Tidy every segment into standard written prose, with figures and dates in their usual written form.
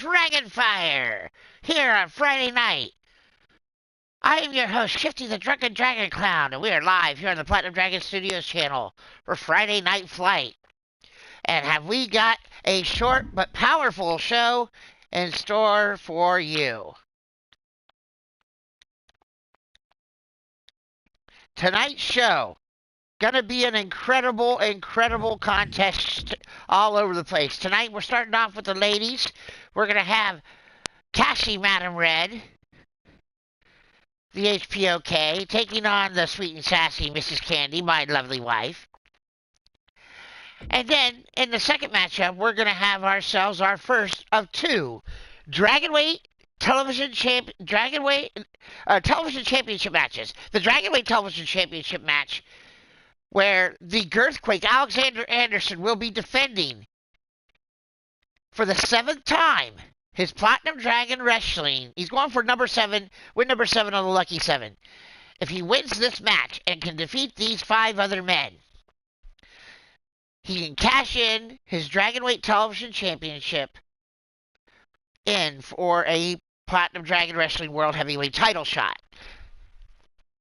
Dragonfire here on Friday night. I am your host, Shifty The Drunken DragonClown, and we are live here on the Platinum Dragon Studios channel for Friday Night Flight. And have we got a short but powerful show in store for you. Tonight's show, gonna be an incredible contest all over the place. Tonight we're starting off with the ladies. We're gonna have Cassie Madam Red, the HPOK, taking on the sweet and sassy Mrs. Candy, my lovely wife. And then in the second matchup, we're gonna have ourselves our first of two Dragonweight television television championship matches. The Dragonweight television championship match, where the Girthquake Alexander Anderson will be defending for the 7th time his Platinum Dragon Wrestling. He's going for win number 7 on the Lucky 7. If he wins this match and can defeat these 5 other men, he can cash in his Dragonweight Television Championship in for a Platinum Dragon Wrestling World Heavyweight title shot.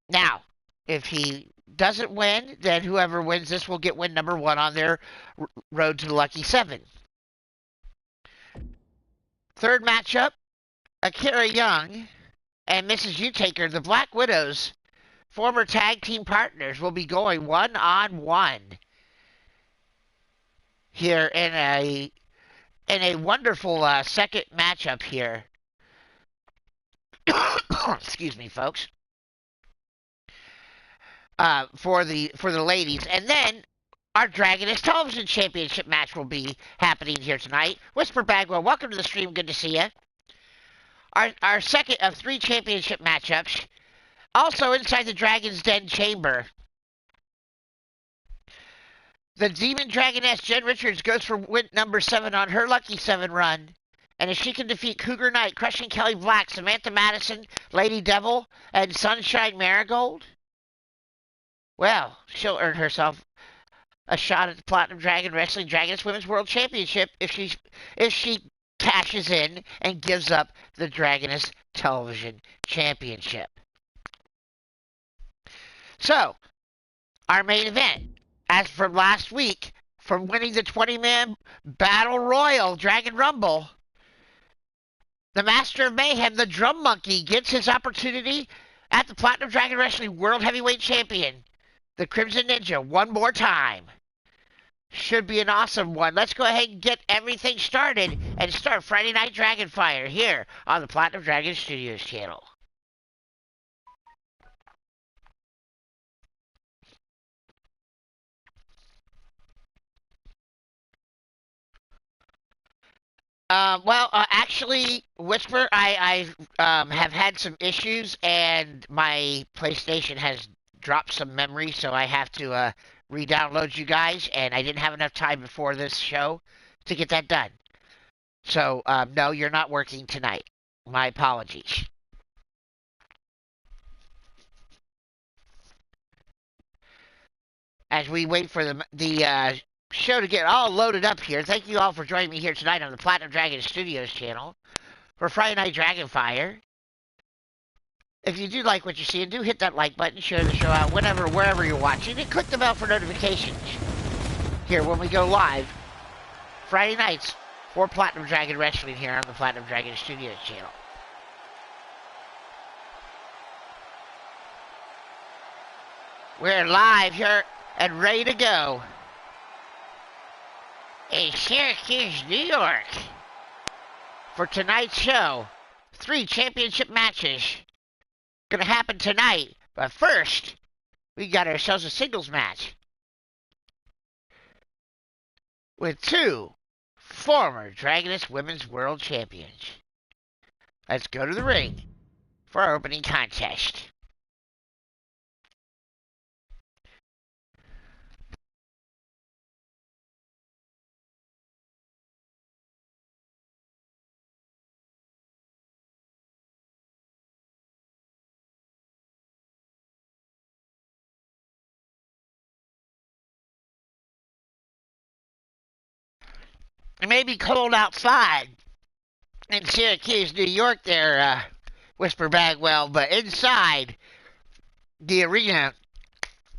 Now, if he doesn't win, then whoever wins this will get win number 1 on their road to the Lucky 7. Third matchup, Akira Young and Mrs. Utaker, the Black Widows, former tag team partners, will be going one-on-one here in a wonderful second matchup here. Excuse me, folks. For the ladies, and then our Dragoness Television Championship match will be happening here tonight. Whisper Bagwell, welcome to the stream. Good to see you. Our second of 3 championship matchups, also inside the Dragon's Den chamber. The Demon Dragoness Jen Richards goes for win number 7 on her Lucky 7 run. And if she can defeat Cougar Knight, Crushing Kelly Black, Samantha Madison, Lady Devil, and Sunshine Marigold, well, she'll earn herself a shot at the Platinum Dragon Wrestling Dragoness Women's World Championship if she cashes in and gives up the Dragoness Television Championship. So, our main event, as from last week, from winning the 20-man Battle Royal Dragon Rumble, the Master of Mayhem, the Drum Monkey, gets his opportunity at the Platinum Dragon Wrestling World Heavyweight Champion, the Crimson Ninja, one more time. Should be an awesome one. Let's go ahead and get everything started and start Friday Night Dragonfire here on the Platinum Dragon Studios channel. Actually, Whisper, I have had some issues, and my PlayStation has dropped some memory, so I have to re-download you guys, and I didn't have enough time before this show to get that done. So, no, you're not working tonight. My apologies. As we wait for the show to get all loaded up here, thank you all for joining me here tonight on the Platinum Dragon Studios channel for Friday Night Dragonfire. If you do like what you're seeing, do hit that like button, share the show out wherever you're watching, and click the bell for notifications here when we go live Friday nights for Platinum Dragon Wrestling here on the Platinum Dragon Studios channel. We're live here and ready to go in Syracuse, New York, for tonight's show. 3 championship matches gonna happen tonight, but first we got ourselves a singles match with 2 former Dragoness Women's World Champions. Let's go to the ring for our opening contest. It may be cold outside, in Syracuse, New York there, Whisper Bagwell, but inside the arena,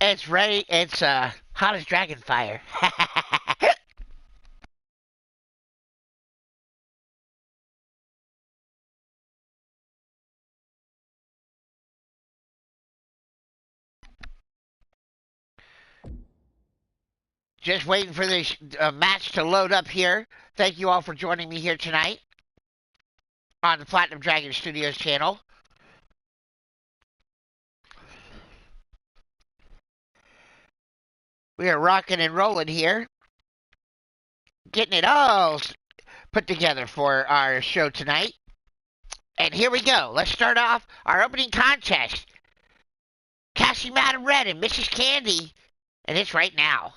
it's ready, it's, hot as Dragonfire. Just waiting for this match to load up here. Thank you all for joining me here tonight on the Platinum Dragon Studios channel. We are rocking and rolling here. Getting it all put together for our show tonight. And here we go. Let's start off our opening contest. Cassie Madam Red and Mrs. Candy. And it's right now.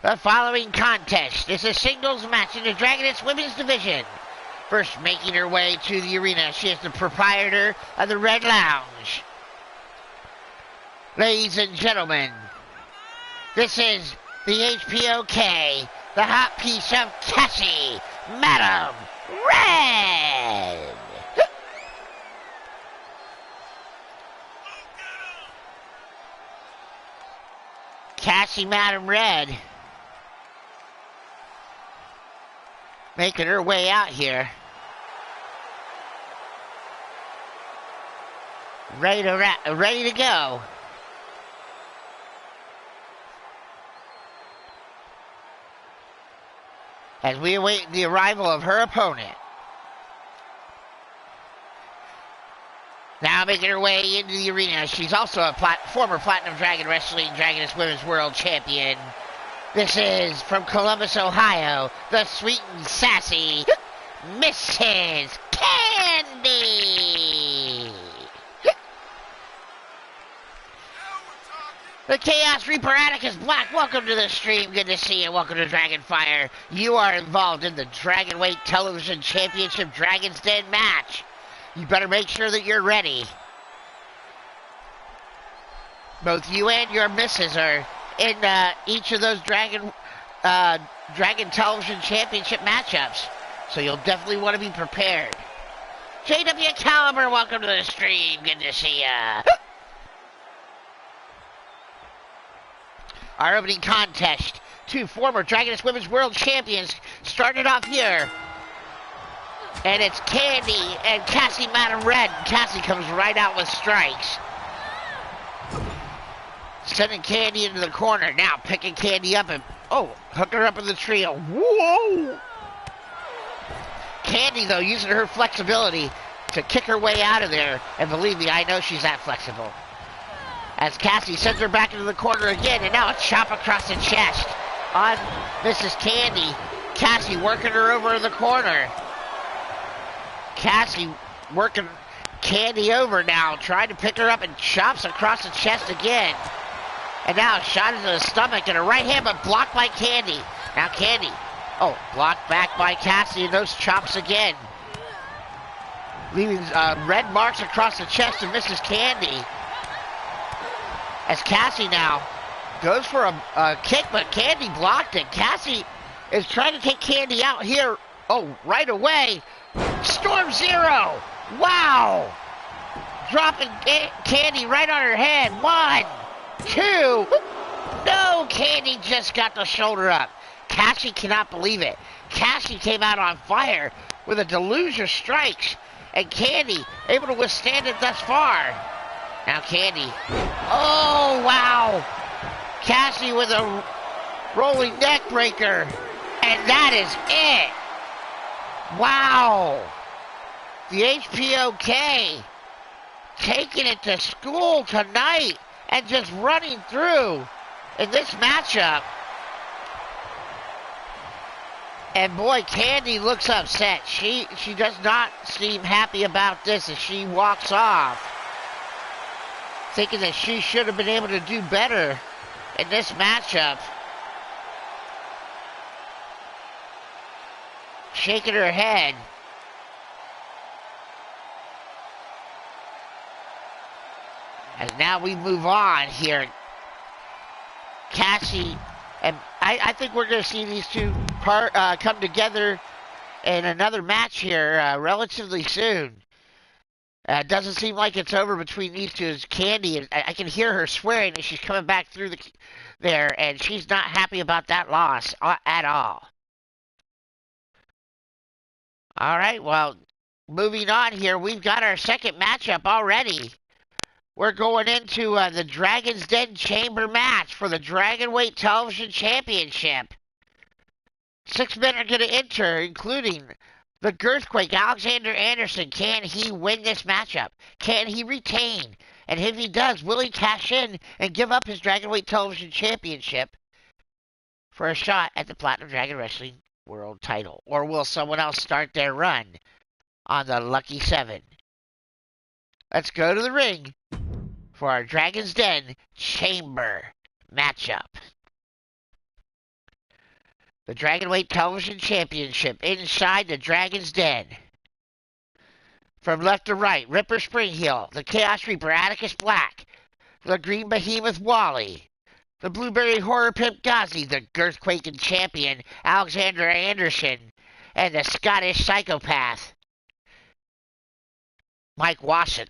The following contest is a singles match in the Dragonets Women's Division. First making her way to the arena, she is the proprietor of the Red Lounge. Ladies and gentlemen, this is the HPOK, the hot piece of Cassie Madam Red. Cassie Madam Red making her way out here. Ready to go. As we await the arrival of her opponent. Now making her way into the arena, she's also a former Platinum Dragon Wrestling Dragoness Women's World Champion. This is from Columbus, Ohio, the sweet and sassy Mrs. Candy. The Chaos Reaper Atticus Black, welcome to the stream. Good to see you. Welcome to Dragonfire. You are involved in the Dragonweight Television Championship Dragon's Den match. You better make sure that you're ready. Both you and your missus are in each of those Dragon Television Championship matchups. So you'll definitely want to be prepared. JW Caliber, welcome to the stream. Good to see ya. Our opening contest. Two former Dragoness Women's World Champions started off here. And it's Candy and Cassie Madam Red. Cassie comes right out with strikes. Sending Candy into the corner. Now picking Candy up and, hooking her up in the trio. Whoa! Candy, though, using her flexibility to kick her way out of there. And believe me, I know she's that flexible. As Cassie sends her back into the corner again, and now a chop across the chest on Mrs. Candy. Cassie working her over in the corner. Cassie working Candy over now, trying to pick her up and chops across the chest again. And now a shot into the stomach and a right hand, but blocked by Candy. Now Candy, blocked back by Cassie, and those chops again. Leaving red marks across the chest of Mrs. Candy. As Cassie now goes for a kick, but Candy blocked it. Cassie is trying to take Candy out here. Right away. Storm Zero. Wow. Dropping Candy right on her head. 1, 2. No, Candy just got the shoulder up. Cassie cannot believe it. Cassie came out on fire with a deluge of strikes. And Candy able to withstand it thus far. Now Candy. Oh, wow. Cassie with a rolling neck breaker. And that is it. Wow. The HPOK taking it to school tonight and just running through in this matchup. And boy, Candy looks upset. She does not seem happy about this as she walks off, thinking that she should have been able to do better in this matchup. Shaking her head. As now we move on here Cassie, and I think we're going to see these two come together in another match here relatively soon. It doesn't seem like it's over between these two. It's Candy, and I can hear her swearing as she's coming back through there, and she's not happy about that loss at all. All right, well, moving on here, we've got our second matchup already. We're going into the Dragon's Den Chamber match for the Dragonweight Television Championship. 6 men are going to enter, including the Girthquake, Alexander Anderson. Can he win this matchup? Can he retain? And if he does, will he cash in and give up his Dragonweight Television Championship for a shot at the Platinum Dragon Wrestling World title? Or will someone else start their run on the Lucky 7? Let's go to the ring for our Dragon's Den Chamber matchup. The Dragonweight Television Championship inside the Dragon's Den. From left to right, Ripper Springheel, the Chaos Reaper Atticus Black, the Green Behemoth Wally, the Blueberry Horror Pimp Ghazi, the Girthquake and Champion Alexander Anderson, and the Scottish Psychopath Mike Wasson.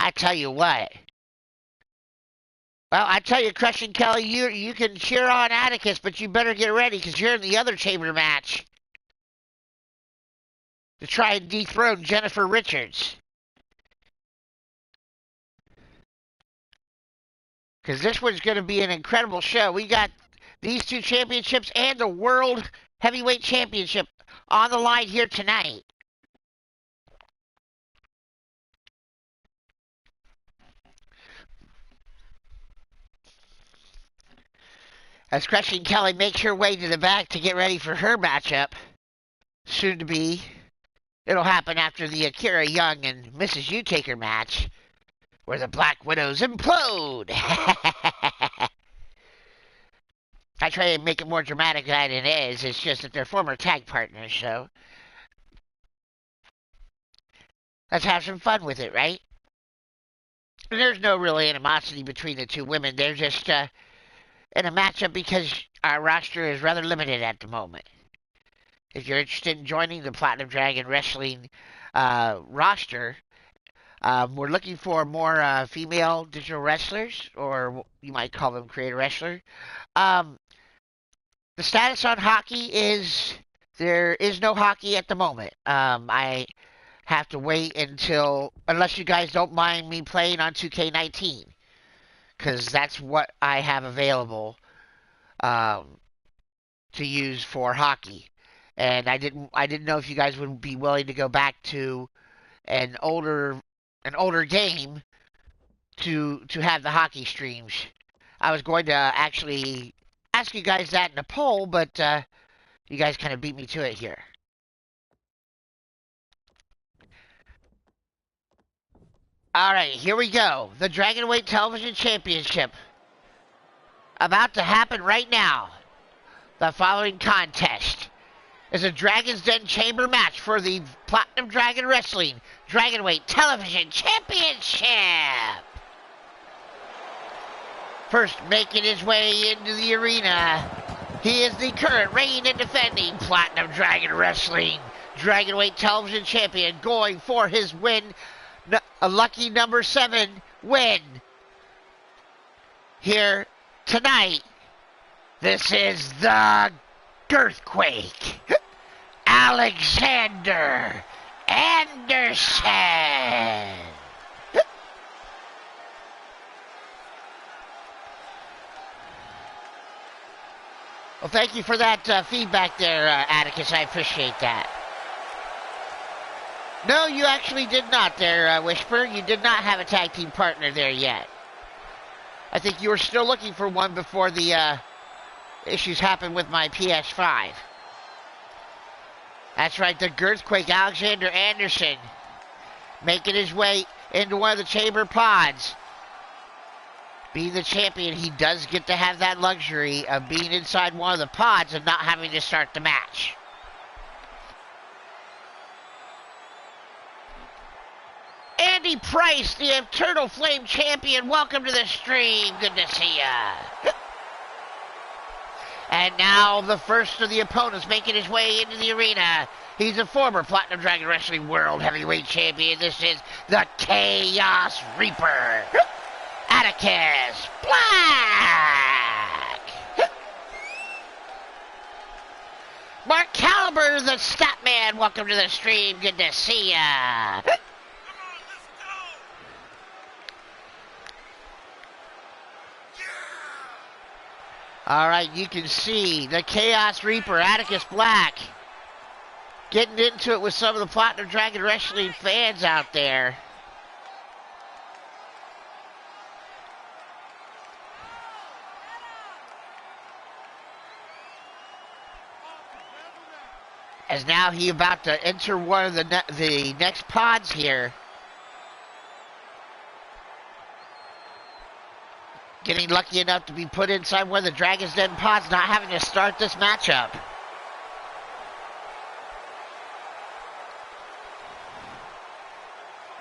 I tell you what. Well, I tell you, Crushing Kelly, you can cheer on Atticus, but you better get ready because you're in the other chamber match to try and dethrone Jennifer Richards. Because this one's going to be an incredible show. We got these two championships and the World Heavyweight Championship on the line here tonight. As Crushing Kelly makes her way to the back to get ready for her matchup, soon to be. It'll happen after the Akira Young and Mrs. U-Taker match, where the Black Widows implode. I try to make it more dramatic than it is. It's just that they're former tag partners, so let's have some fun with it, right? And there's no real animosity between the two women. They're just in a matchup because our roster is rather limited at the moment. If you're interested in joining the Platinum Dragon Wrestling roster, we're looking for more female digital wrestlers, or you might call them creator wrestler. The status on hockey is there is no hockey at the moment. I have to wait unless you guys don't mind me playing on 2K19. Because that's what I have available to use for hockey, and I didn't know if you guys would be willing to go back to an older game to have the hockey streams. I was going to actually ask you guys that in a poll, but you guys kind of beat me to it here. All right, here we go. The Dragonweight Television Championship. About to happen right now. The following contest is a Dragon's Den Chamber match for the Platinum Dragon Wrestling Dragonweight Television Championship. First making his way into the arena, he is the current reigning and defending Platinum Dragon Wrestling Dragonweight Television Champion, going for his win. A lucky number 7 win here tonight. This is the Girthquake, Alexander Anderson. Well, thank you for that feedback there, Atticus. I appreciate that. No, you actually did not there, Whisper. You did not have a tag team partner there yet. I think you were still looking for one before the issues happened with my PS5. That's right, the Girthquake, Alexander Anderson, making his way into one of the chamber pods. Being the champion, he does get to have that luxury of being inside one of the pods and not having to start the match. And Tony Price, the Eternal Flame Champion. Welcome to the stream. Good to see ya. And now the first of the opponents making his way into the arena. He's a former Platinum Dragon Wrestling World Heavyweight Champion. This is the Chaos Reaper, Atticus Black. Mark Caliber, the Statman. Welcome to the stream. Good to see ya. All right, you can see the Chaos Reaper, Atticus Black, getting into it with some of the Platinum Dragon Wrestling fans out there. As now he about to enter one of the next pods here. Getting lucky enough to be put inside one of the Dragon's Den pods, not having to start this matchup.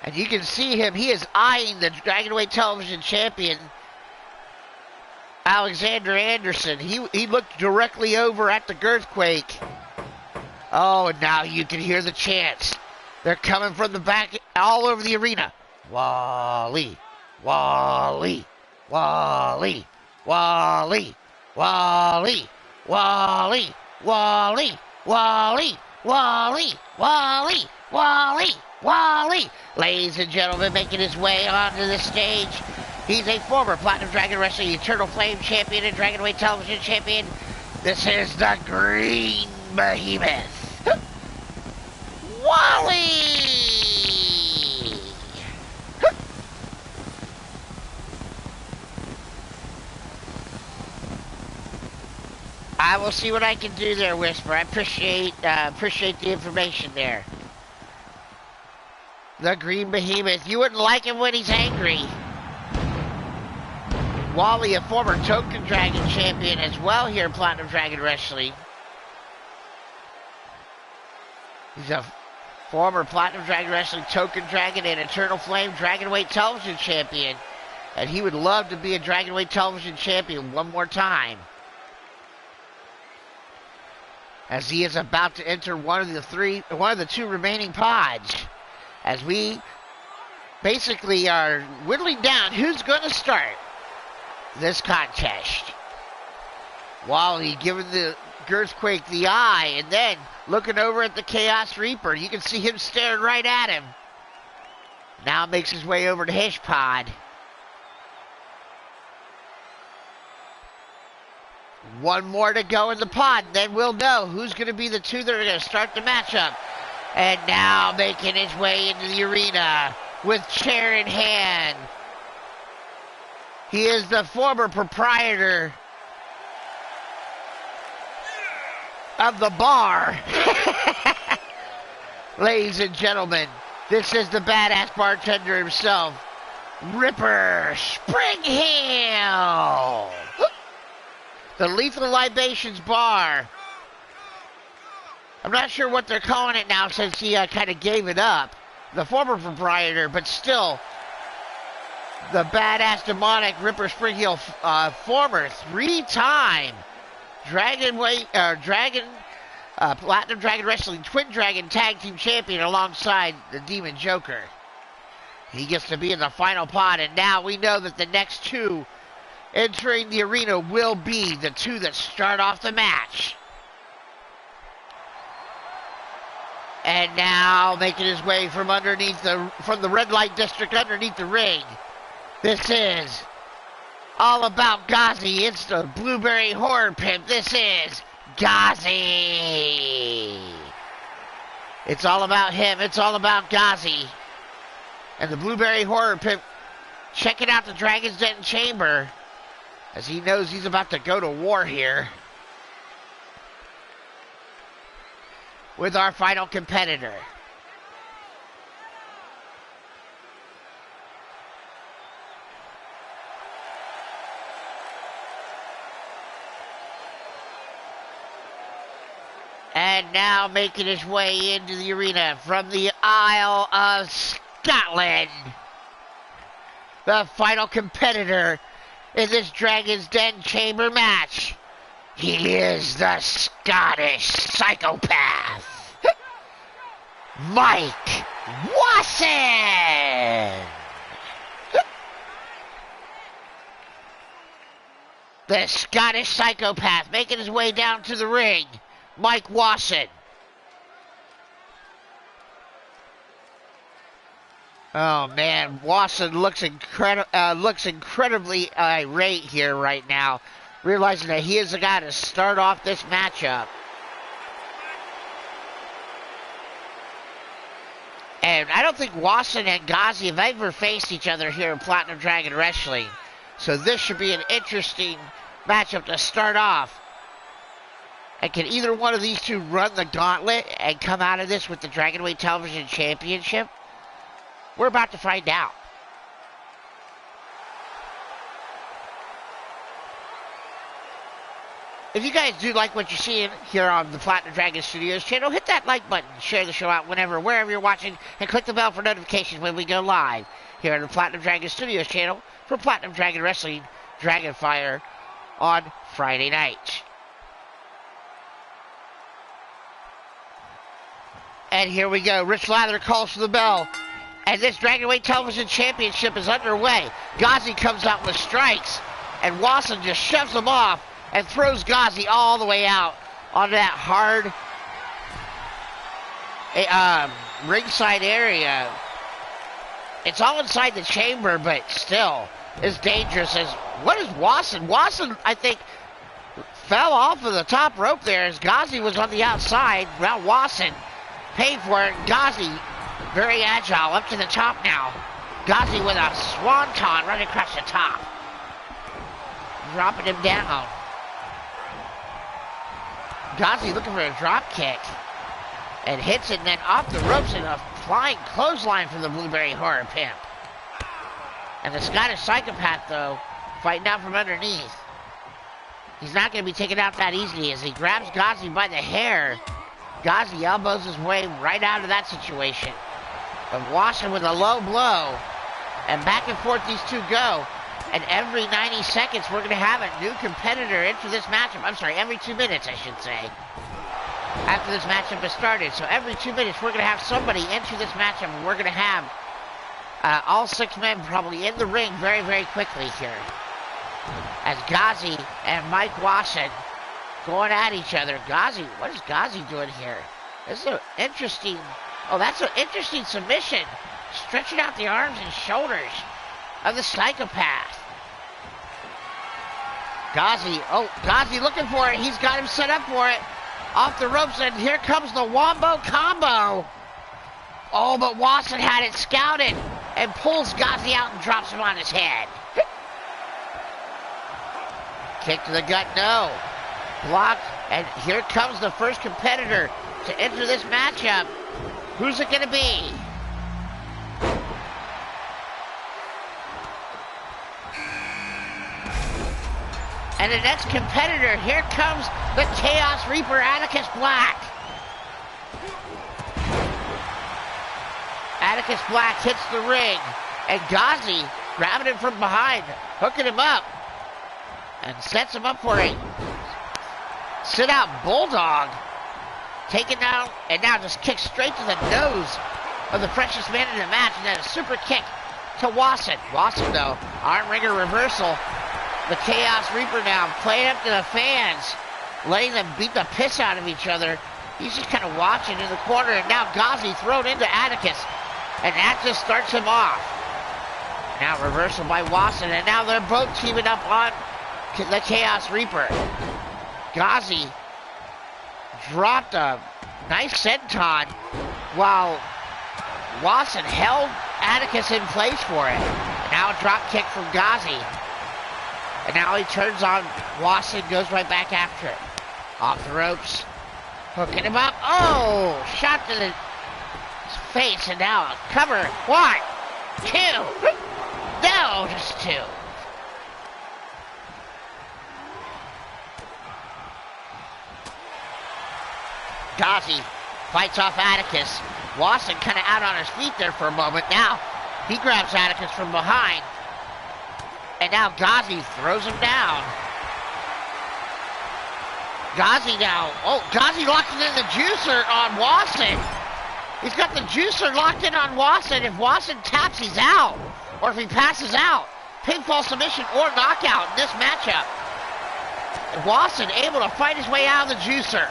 And you can see him, he is eyeing the Dragonweight Television Champion, Alexander Anderson. He looked directly over at the Girthquake. Oh, and now you can hear the chants. They're coming from the back all over the arena. Wally, Wally, Wally, Wally, Wally, Wally, Wally, Wally, Wally, Wally, Wally, Wally. Ladies and gentlemen, making his way onto the stage. He's a former Platinum Dragon Wrestling Eternal Flame Champion and Dragonweight Television Champion. This is the Green Behemoth, Wally. I will see what I can do there, Whisper. I appreciate the information there. The Green Behemoth. You wouldn't like him when he's angry. Wally, a former Token Dragon champion as well here in Platinum Dragon Wrestling. He's a former Platinum Dragon Wrestling Token Dragon and Eternal Flame Dragonweight Television champion. And he would love to be a Dragonweight Television champion one more time, as he is about to enter one of the two remaining pods, as we basically are whittling down who's going to start this contest. Wally giving the Girthquake the eye, and then looking over at the Chaos Reaper. You can see him staring right at him. Now makes his way over to his pod. One more to go in the pod, and then we'll know who's going to be the two that are going to start the matchup. And now making his way into the arena with chair in hand. He is the former proprietor of the bar. Ladies and gentlemen, this is the badass bartender himself, Ripper Springhill. The Lethal Libations Bar. I'm not sure what they're calling it now since he kind of gave it up. The former proprietor, but still the badass demonic Ripper Springhill, former three-time Platinum Dragon Wrestling Twin Dragon Tag Team Champion alongside the Demon Joker. He gets to be in the final pod, and now we know that the next two entering the arena will be the two that start off the match. And now making his way from the red light district underneath the ring. This is all about Ghazi. It's the Blueberry Horror Pimp. This is Ghazi. It's all about him. It's all about Ghazi. And the Blueberry Horror Pimp checking out the Dragon's Den chamber, as he knows he's about to go to war here with our final competitor. And now making his way into the arena from the Isle of Scotland, the final competitor in this Dragon's Den Chamber match. He is the Scottish psychopath, Mike Wasson. The Scottish psychopath making his way down to the ring, Mike Wasson. Oh man, Wasson looks incredibly irate here right now, realizing that he is the guy to start off this matchup. And I don't think Wasson and Ghazi have ever faced each other here in Platinum Dragon Wrestling. So this should be an interesting matchup to start off. And can either one of these two run the gauntlet and come out of this with the Dragonweight Television Championship? We're about to find out. If you guys do like what you're seeing here on the Platinum Dragon Studios channel, hit that like button, share the show out wherever you're watching, and click the bell for notifications when we go live here on the Platinum Dragon Studios channel for Platinum Dragon Wrestling Dragonfire on Friday night. And here we go. Rich Lather calls for the bell. And this Dragonweight Television Championship is underway. Ghazi comes out with strikes, and Wasson just shoves him off and throws Ghazi all the way out on that hard ringside area. It's all inside the chamber, but still is dangerous. What is Wasson? Wasson, I think, fell off of the top rope there as Ghazi was on the outside. Well, Wasson paid for it. Ghazi, very agile, up to the top now. Ghazi with a swanton right across the top. Dropping him down. Ghazi looking for a drop kick. And hits it, and then off the ropes in a flying clothesline from the Blueberry Horror Pimp. And the Scottish psychopath, though, fighting out from underneath. He's not going to be taken out that easily as he grabs Ghazi by the hair. Ghazi elbows his way right out of that situation. But Wasson with a low blow. And back and forth these two go. And every 90 seconds, we're going to have a new competitor into this matchup. I'm sorry, every 2 minutes, I should say. After this matchup has started. So every 2 minutes, we're going to have somebody enter this matchup. And we're going to have all 6 men probably in the ring very, very quickly here. As Ghazi and Mike Wasson going at each other. Ghazi, what is Ghazi doing here? This is an interesting... Oh, that's an interesting submission. Stretching out the arms and shoulders of the psychopath. Ghazi looking for it. He's got him set up for it. Off the ropes, and here comes the Wombo Combo. Oh, but Wasson had it scouted and pulls Ghazi out and drops him on his head. Kick to the gut, no. Blocked, and here comes the first competitor to enter this matchup. Who's it going to be? And the next competitor, here comes the Chaos Reaper, Atticus Black. Atticus Black hits the ring, and Ghazi grabbing him from behind, hooking him up, and sets him up for a sit-out bulldog. Taken down, and now just kicks straight to the nose of the freshest man in the match, and then a super kick to Wasson. Wasson, though, arm wringer reversal. The Chaos Reaper now playing up to the fans, letting them beat the piss out of each other. He's just kind of watching in the corner, and now Ghazi thrown into Atticus, and that just starts him off. Now reversal by Wasson, and now they're both teaming up on the Chaos Reaper. Ghazi dropped a nice senton while Wasson held Atticus in place for it. And now a drop kick from Ghazi. And now he turns on Wasson, goes right back after it. Off the ropes, hooking him up. Oh, shot to the face, and now a cover. 1, 2. No, just 2. Ghazi fights off Atticus. Wasson kind of out on his feet there for a moment. Now he grabs Atticus from behind And now Ghazi throws him down. Ghazi now. Oh, Ghazi locked in the juicer on Wasson. He's got the juicer locked in on Wasson. If Wasson taps, he's out. Or if he passes out. Pinfall submission or knockout in this matchup. Wasson able to fight his way out of the juicer.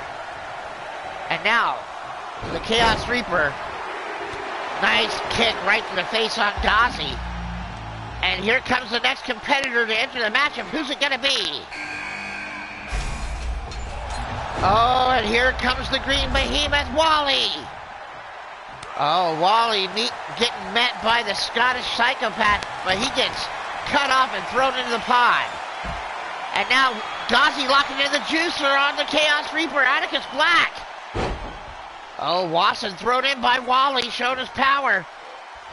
And now, the Chaos Reaper. Nice kick right to the face on Ghazi. And here comes the next competitor to enter the matchup. Who's it going to be? Oh, and here comes the Green Behemoth, Wally. Oh, Wally getting met by the Scottish psychopath, but he gets cut off and thrown into the pod. And now Ghazi locking in the juicer on the Chaos Reaper, Atticus Black. Oh, Wasson thrown in by Wally, showed his power.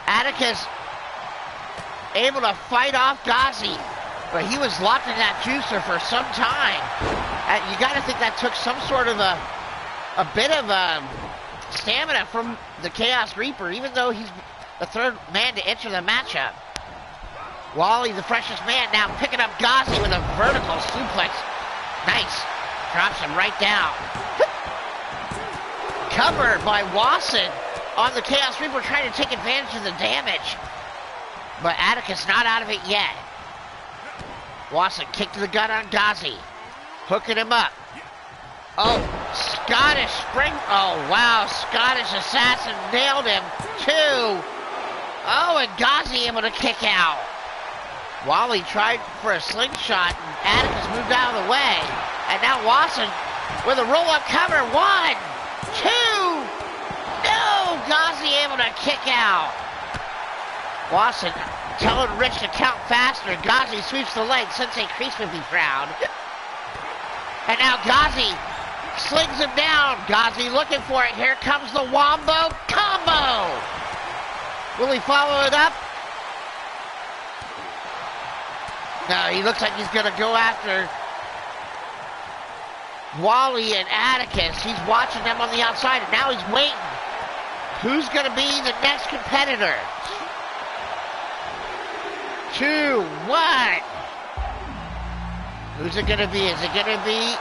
Atticus able to fight off Ghazi, but he was locked in that juicer for some time. You got to think that took some sort of a bit of stamina from the Chaos Reaper, even though he's the third man to enter the matchup. Wally, the freshest man, now picking up Ghazi with a vertical suplex. Nice. Drops him right down. Covered by Wasson on the Chaos Reaper, trying to take advantage of the damage. But Atticus not out of it yet. Wasson kicked to the gut on Ghazi. Hooking him up. Oh, Scottish spring. Oh, wow. Scottish assassin nailed him. 2. Oh, and Ghazi able to kick out. Wally tried for a slingshot, and Atticus moved out of the way. And now Wasson with a roll-up cover. 1, 2. No, Ghazi able to kick out. Wasson telling Rich to count faster. Ghazi sweeps the leg. Sensei Kreese would be proud. And now Ghazi slings him down. Ghazi looking for it. Here comes the Wombo combo. Will he follow it up? No, he looks like he's going to go after Wally and Atticus. He's watching them on the outside, and now he's waiting. Who's going to be the next competitor? 2, 1. Who's it going to be? Is it going to be?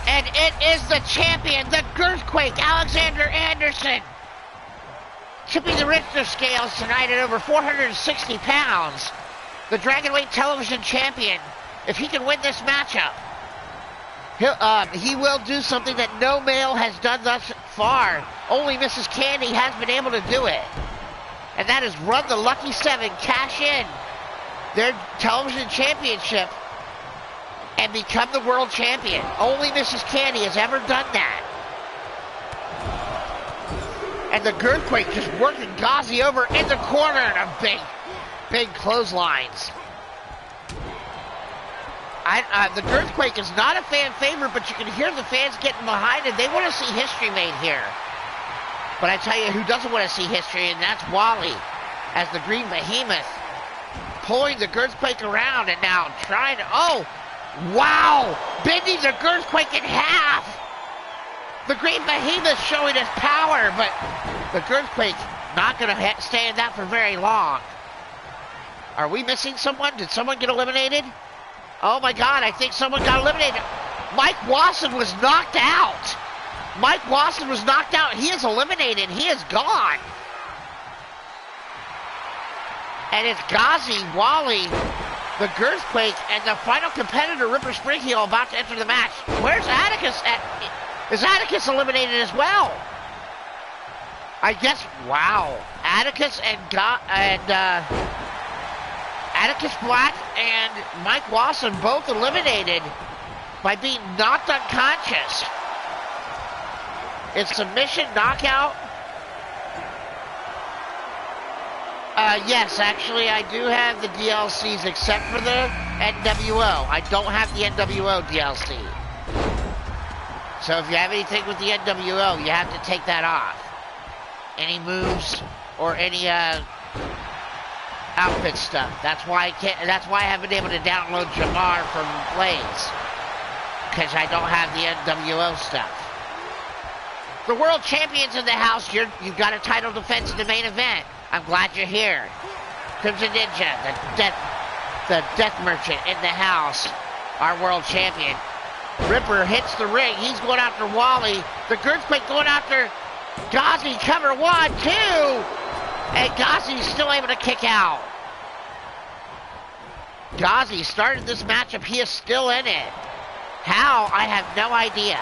And it is the champion, the Girthquake, Alexander Anderson. Tipping the Richter scales tonight at over 460 pounds. The Dragonweight Television Champion. If he can win this matchup, he will do something that no male has done thus far. Only Mrs. Candy has been able to do it. And that is run the Lucky 7, cash in their television championship, and become the world champion. Only Mrs. Candy has ever done that. And the Girthquake just working Ghazi over in the corner, and a big clotheslines. The Girthquake is not a fan favorite, but you can hear the fans getting behind it. They want to see history made here. But I tell you who doesn't want to see history, and that's Wally, as the Green Behemoth, pulling the Girthquake around and now trying to, oh, wow, bending the Girthquake in half. The Green Behemoth showing his power, but the Girthquake not going to stay in that for very long. Are we missing someone? Did someone get eliminated? Oh my God, I think someone got eliminated. Mike Wasson was knocked out. Mike Wasson was knocked out. He is eliminated. He is gone. And it's Ghazi, Wally, the Girthquake, and the final competitor, Ripper Springheel, about to enter the match. Where's Atticus at? Is Atticus eliminated as well? I guess, wow. Atticus and Atticus Black and Mike Wasson both eliminated by being knocked unconscious. It's submission, knockout. Yes, actually, I do have the DLCs except for the NWO. I don't have the NWO DLC. So if you have anything with the NWO, you have to take that off. Any moves or any outfit stuff. That's why I haven't been able to download Jamar from Blaze, because I don't have the NWO stuff. The world champions in the house. You've got a title defense in the main event. I'm glad you're here. Crimson Ninja, the death merchant in the house, our world champion. Ripper hits the ring. He's going after Wally. The Girthquake going after Ghazi. Cover 1, 2. And Ghazi's still able to kick out. Ghazi started this matchup. He is still in it. How? I have no idea.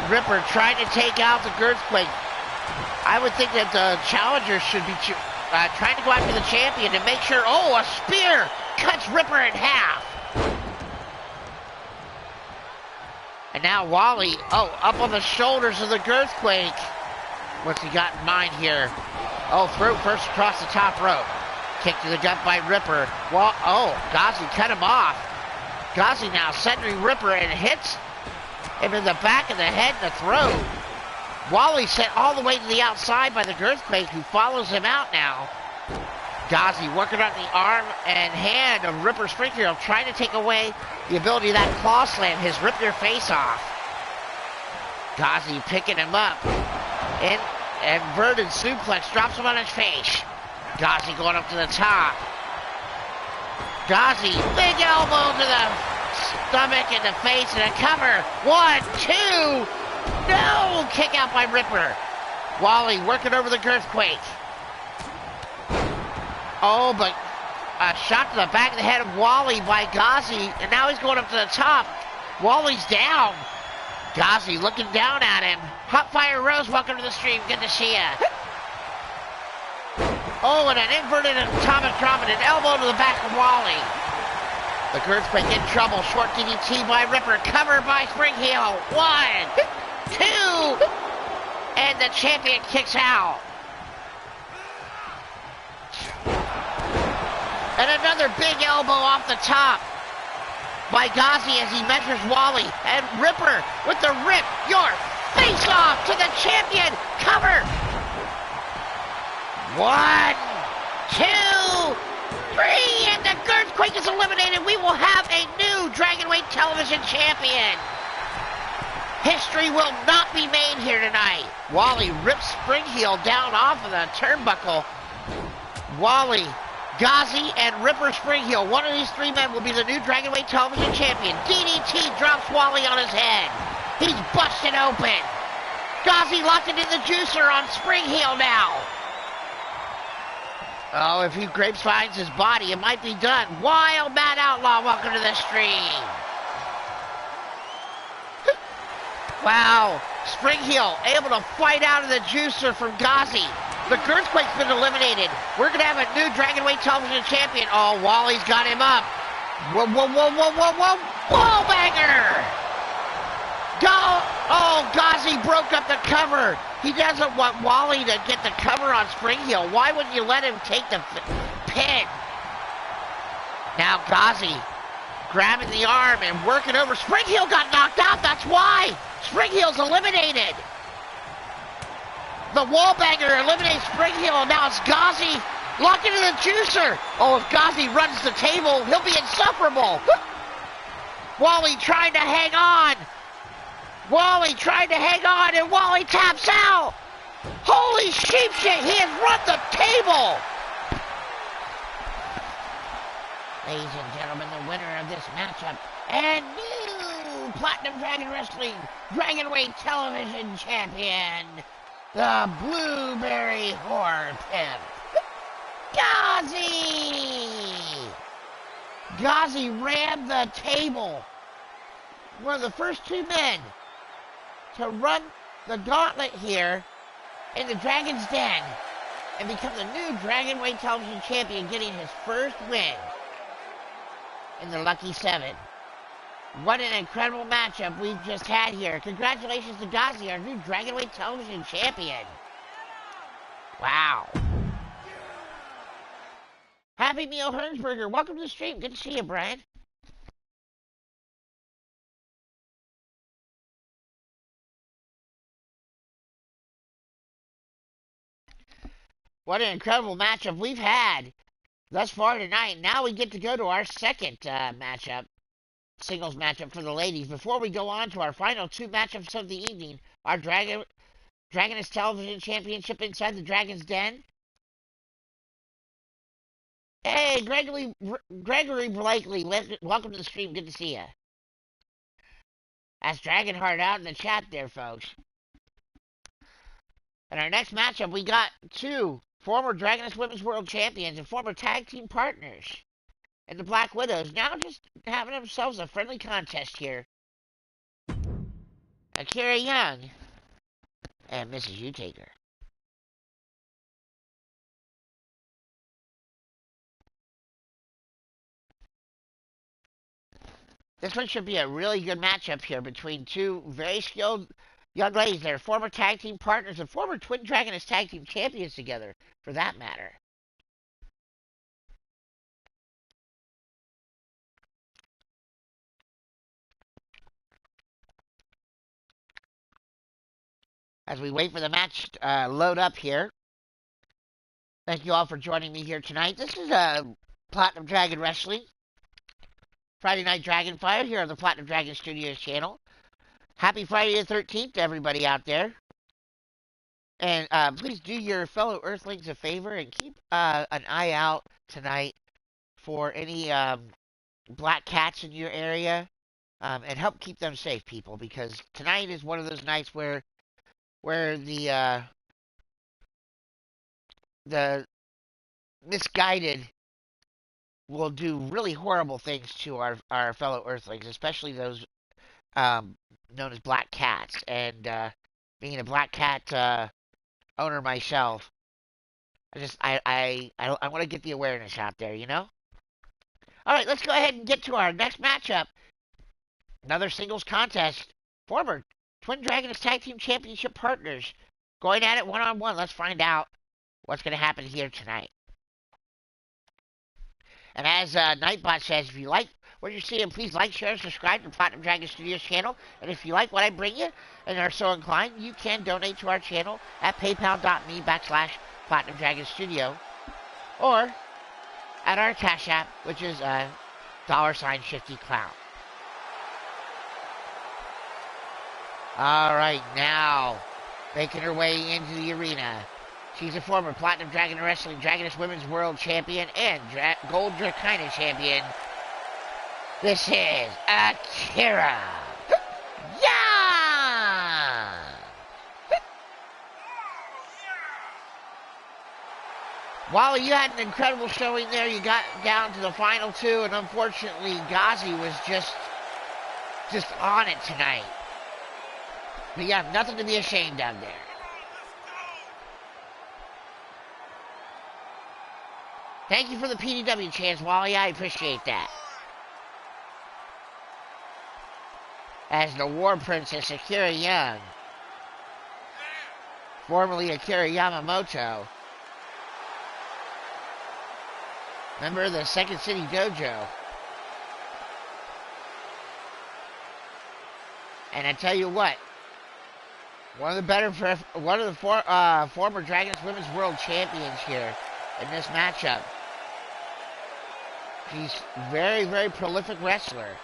Ripper trying to take out the Girthquake. I would think that the challenger should be trying to go after the champion to make sure. Oh, a spear cuts Ripper in half. And now Wally, up on the shoulders of the Girthquake. What's he got in mind here? Oh, throat first across the top rope. Kick to the gut by Ripper. Ghazi cut him off. Ghazi now centering Ripper and hits him in the back of the head and the throat. Wally sent all the way to the outside by the Girthquake, who follows him out now. Ghazi working on the arm and hand of Ripper Springfield, trying to take away the ability of that claw slam, his rip your face off. Ghazi picking him up. Inverted suplex, drops him on his face. Ghazi going up to the top. Ghazi, big elbow to the stomach and the face and a cover. 1, 2. No! Kick out by Ripper. Wally working over the Girthquake. Oh, but a shot to the back of the head of Wally by Ghazi, and now he's going up to the top. Wally's down. Ghazi looking down at him. Hot Fire Rose, welcome to the stream. Good to see ya. Oh, and an inverted atomic drop and an elbow to the back of Wally. The Girthquake in trouble. Short DDT by Ripper. Cover by Spring Heel. 1, 2. And the champion kicks out. And another big elbow off the top by Ghazi as he measures Wally. And Ripper with the rip your face off to the champion. Cover. 1, 2, 3. And the Girthquake is eliminated. We will have a new Dragonweight Television champion. History will not be made here tonight. Wally rips Springheel down off of the turnbuckle. Wally, Ghazi, and Ripper Springheel. One of these three men will be the new Dragonweight Television champion. DDT drops Wally on his head. He's busted open. Ghazi locked it in the juicer on Springheel now. Oh, if he grapevines his body, it might be done. Wild Mad Outlaw, welcome to the stream. Wow, Springheel able to fight out of the juicer from Ghazi. The Girthquake's been eliminated. We're going to have a new Dragonweight Television champion. Oh, Wally's got him up. Whoa, whoa, whoa, whoa, whoa, whoa. Wallbanger! Go! Oh, Ghazi broke up the cover. He doesn't want Wally to get the cover on Springheel. Why wouldn't you let him take the pin? Now Ghazi grabbing the arm and working over. Springheel got knocked out. That's why. Springheel's eliminated. The Wallbanger eliminates Springheel. Now it's Ghazi locked into the juicer. Oh, if Ghazi runs the table, he'll be insufferable. Wally trying to hang on. Wally trying to hang on, and Wally taps out. Holy sheep shit, he has run the table. Ladies and gentlemen, the winner of this matchup and new Platinum Dragon Wrestling Dragonweight Television Champion, the Blueberry Whore Pimp, Ghazi! Ghazi ran the table. One of the first two men to run the gauntlet here in the Dragon's Den and become the new Dragonweight Television Champion, getting his first win in the Lucky 7. What an incredible matchup we've just had here. Congratulations to Ghazi, our new Dragonweight Television Champion. Wow. Happy Meal Hernsberger, welcome to the stream. Good to see you, Brian. What an incredible matchup we've had thus far tonight. Now we get to go to our second matchup, singles matchup for the ladies. Before we go on to our final two matchups of the evening, our Dragoness Television Championship inside the Dragon's Den Hey, Gregory Blakely, welcome to the stream. Good to see you. That's Dragonheart out in the chat there, folks. In our next matchup, we got two former Dragoness Women's World Champions and former tag team partners. And the Black Widows now just having themselves a friendly contest here. Akira Young and Mrs. U-Taker. This one should be a really good matchup here between two very skilled young ladies that are former tag team partners and former Twin Dragoness tag team champions together, for that matter. As we wait for the match load up here, thank you all for joining me here tonight. This is Platinum Dragon Wrestling, Friday Night Dragonfire here on the Platinum Dragon Studios channel. Happy Friday the 13th to everybody out there. And please do your fellow Earthlings a favor and keep an eye out tonight for any black cats in your area, and help keep them safe, people, because tonight is one of those nights where the misguided will do really horrible things to our fellow Earthlings, especially those known as black cats. And being a black cat owner myself, I want to get the awareness out there, you know? All right, let's go ahead and get to our next matchup. Another singles contest. Former Twin Dragoness Tag Team Championship partners going at it one-on-one. Let's find out what's going to happen here tonight. And as Nightbot says, if you like what you're seeing, please like, share, and subscribe to Platinum Dragon Studios channel. And if you like what I bring you and are so inclined, you can donate to our channel at paypal.me/Platinum Dragon Studio, or at our Cash App, which is $Shifty Clown. All right, now making her way into the arena. She's a former Platinum Dragon Wrestling Dragoness Women's World Champion and Gold Dracaina Champion. This is Akira Young! Wally, you had an incredible showing there. You got down to the final two, and unfortunately, Ghazi was just on it tonight. But you have nothing to be ashamed of there. Thank you for the PDW chance, Wally. I appreciate that. As the War Princess Akira Young, formerly Akira Yamamoto, member of the Second City Dojo. And I tell you what, one of the former Dragoness Women's World Champions here in this matchup. She's very, very prolific wrestler.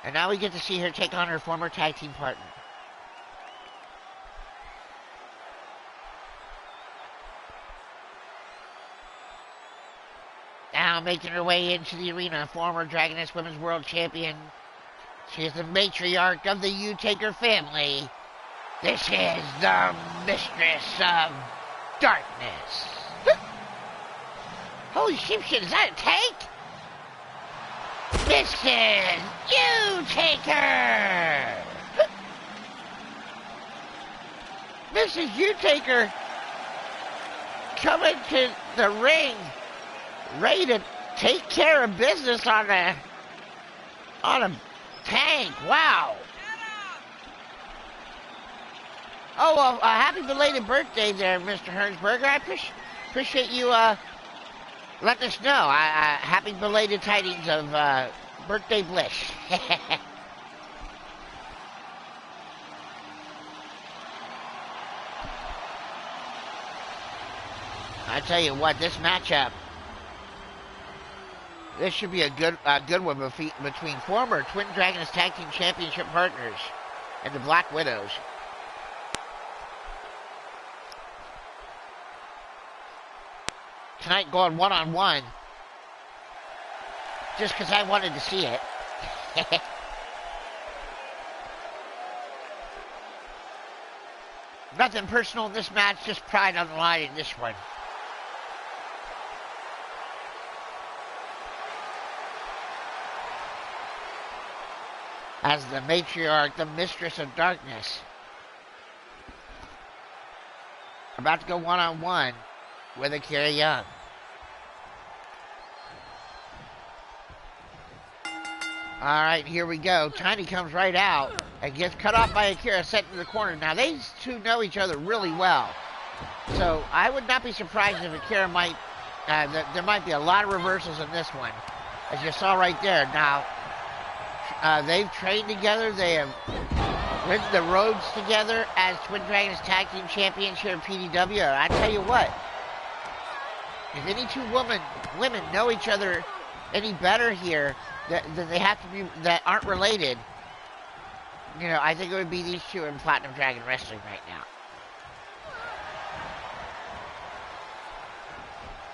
And now we get to see her take on her former tag team partner. Now making her way into the arena, former Dragoness Women's World Champion. She is the matriarch of the U-Taker family. This is the Mistress of Darkness. Holy shit, is that a tank? Mrs. U-Taker! Mrs. U-Taker coming to the ring, ready to take care of business on a tank. Wow. Oh, well, happy belated birthday there, Mr. Hernsberger. I appreciate you letting us know. Happy belated tidings of birthday bliss. I tell you what, this matchup This should be a good one between former Twin Dragons Tag Team Championship partners and the Black Widows. Tonight going one-on-one. Just because I wanted to see it. Nothing personal in this match, just pride on the line in this one. As the matriarch, the mistress of darkness, about to go one-on-one with Akira Young. Alright, here we go. Tiny comes right out and gets cut off by Akira, sent to the corner. Now, these two know each other really well. So, I would not be surprised if Akira might... there might be a lot of reversals in this one, as you saw right there. Now, they've trained together. They have ridden the roads together as Twin Dragons Tag Team Champions here at PDW. And I tell you what, if any two women know each other any better here, that they have to be, that aren't related, you know, I think it would be these two in Platinum Dragon Wrestling right now.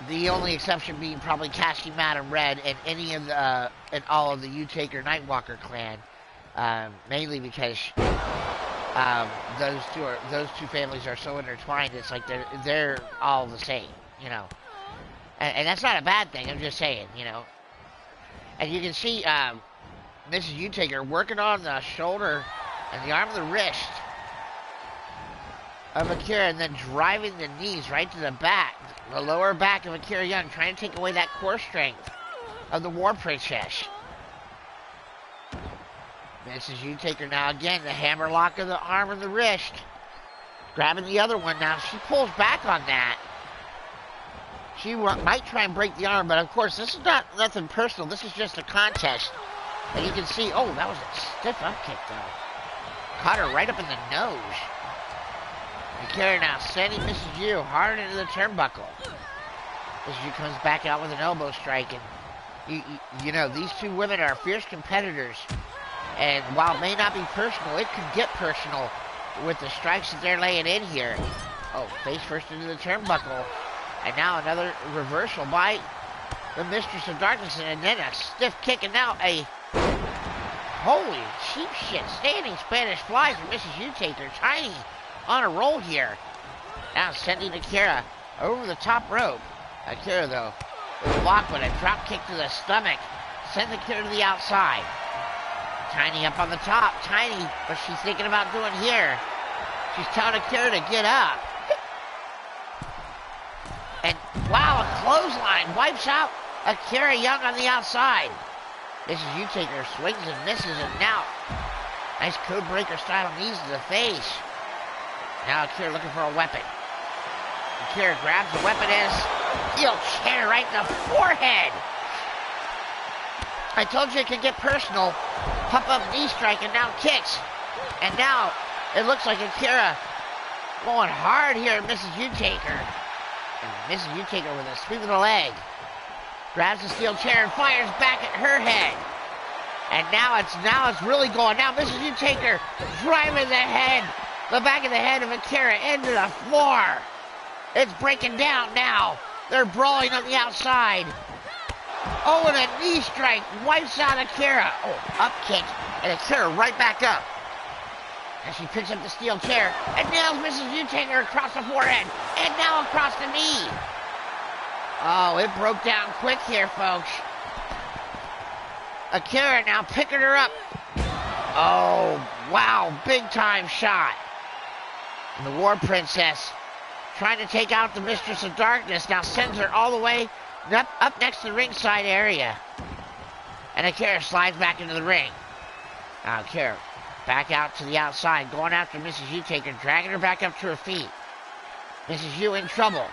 The only exception being probably Cassie Madam Red and any of the and all of the U-Taker Nightwalker clan, mainly because those two families are so intertwined. It's like they're all the same, you know, and that's not a bad thing. I'm just saying, you know. And you can see Mrs. U-Taker working on the shoulder and the arm of the wrist of Akira, and then driving the knees right to the back, the lower back of Akira Young, trying to take away that core strength of the War Princess. Mrs. U-Taker now again, the hammer lock of the arm and the wrist, grabbing the other one now. She pulls back on that. She might try and break the arm, but of course this is not nothing personal. This is just a contest. And you can see, oh, that was a stiff up kick though. Caught her right up in the nose. Akira now sending Mrs. U hard into the turnbuckle. Mrs. U comes back out with an elbow strike, and you know, these two women are fierce competitors. And while it may not be personal, it could get personal with the strikes that they're laying in here. Oh, face first into the turnbuckle. And now another reversal by the Mistress of Darkness, and then a stiff kick, and now a holy cheap shit standing Spanish fly for Mrs. U-Taker. Tiny on a roll here. Now sending Akira over the top rope. Akira, though, with a block, but a drop kick to the stomach sends Akira to the outside. Tiny up on the top. Tiny, what she's thinking about doing here. She's telling Akira to get up. And wow, a clothesline wipes out Akira Young on the outside. Mrs. U-Taker swings and misses, and now nice code breaker style knees to the face. Now Akira looking for a weapon. Akira grabs the weapon as steel chair right in the forehead. I told you it could get personal. Pump up knee strike, and now kicks. And now it looks like Akira going hard here at Mrs. U-Taker. And Mrs. U-Taker with a sweep of the leg. Grabs the steel chair and fires back at her head. And now it's really going. Now Mrs. U-Taker driving the back of the head of Akira into the floor. It's breaking down now. They're brawling on the outside. Oh, and a knee strike wipes out Akira. Oh, up kick, and Akira right back up. And she picks up the steel chair and nails Mrs. U-Taker across the forehead and now across the knee. Oh, it broke down quick here, folks. Akira now picking her up. Oh, wow, big time shot. And the War Princess trying to take out the Mistress of Darkness now sends her all the way up next to the ringside area. And Akira slides back into the ring. Now Akira back out to the outside, going after Mrs. U-Taker, dragging her back up to her feet. Mrs. U in trouble.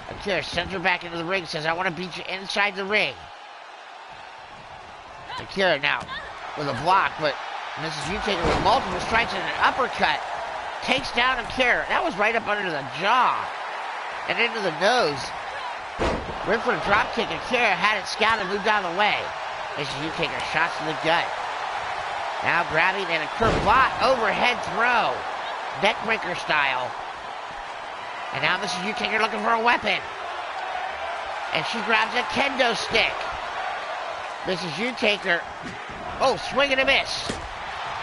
Akira sends her back into the ring, says, I want to beat you inside the ring. Akira now with a block, but Mrs. U-Taker with multiple strikes and an uppercut takes down Akira. That was right up under the jaw and into the nose. Went for a drop kick, and Kira had it scouted and moved out of the way. Mrs. U-Taker shots in the gut. Now grabbing and a curveball overhead throw. Neckbreaker style. And now Mrs. U-Taker looking for a weapon. And she grabs a kendo stick. Mrs. U-Taker, oh, swing and a miss.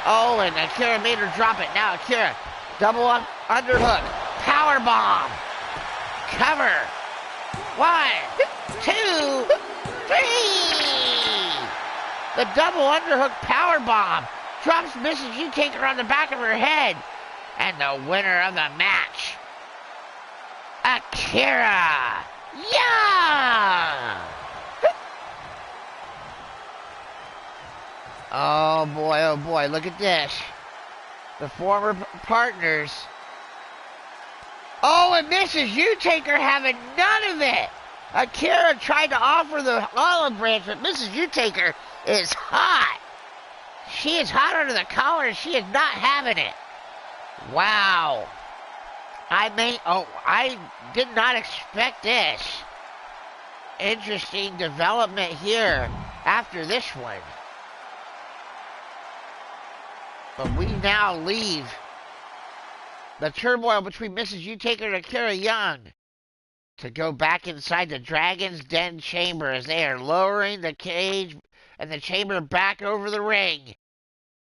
Oh, and Akira made her drop it. Now Akira, double up, underhook, power bomb. Cover. 1, 2, 3. The double underhook power bomb drops Mrs. U-Taker on the back of her head. And the winner of the match, Akira Young. Oh boy, look at this. The former partners. Oh, and Mrs. U-Taker having none of it. Akira tried to offer the olive branch, but Mrs. U-Taker is hot. She is hot under the collar, and she is not having it. Wow. I did not expect this. Interesting development here after this one. But we now leave the turmoil between Mrs. U-Taker and Akira Young to go back inside the Dragon's Den chamber as they are lowering the cage and the chamber back over the ring.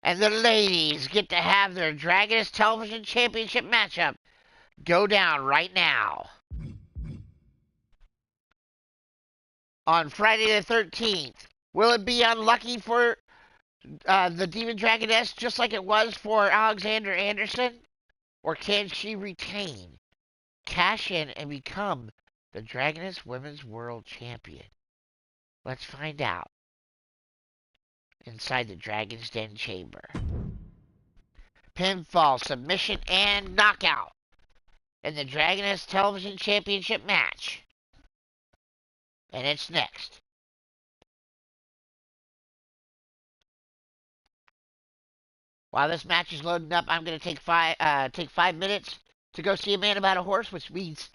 And the ladies get to have their Dragon's Television Championship matchup go down right now. On Friday the 13th, will it be unlucky for the Demon Dragoness just like it was for Alexander Anderson? Or can she retain, cash in, and become the Dragoness Women's World Champion? Let's find out inside the Dragon's Den chamber. Pinfall, submission, and knockout in the Dragoness Television Championship match. And it's next. While this match is loading up, I'm going to take 5 minutes to go see a man about a horse, which means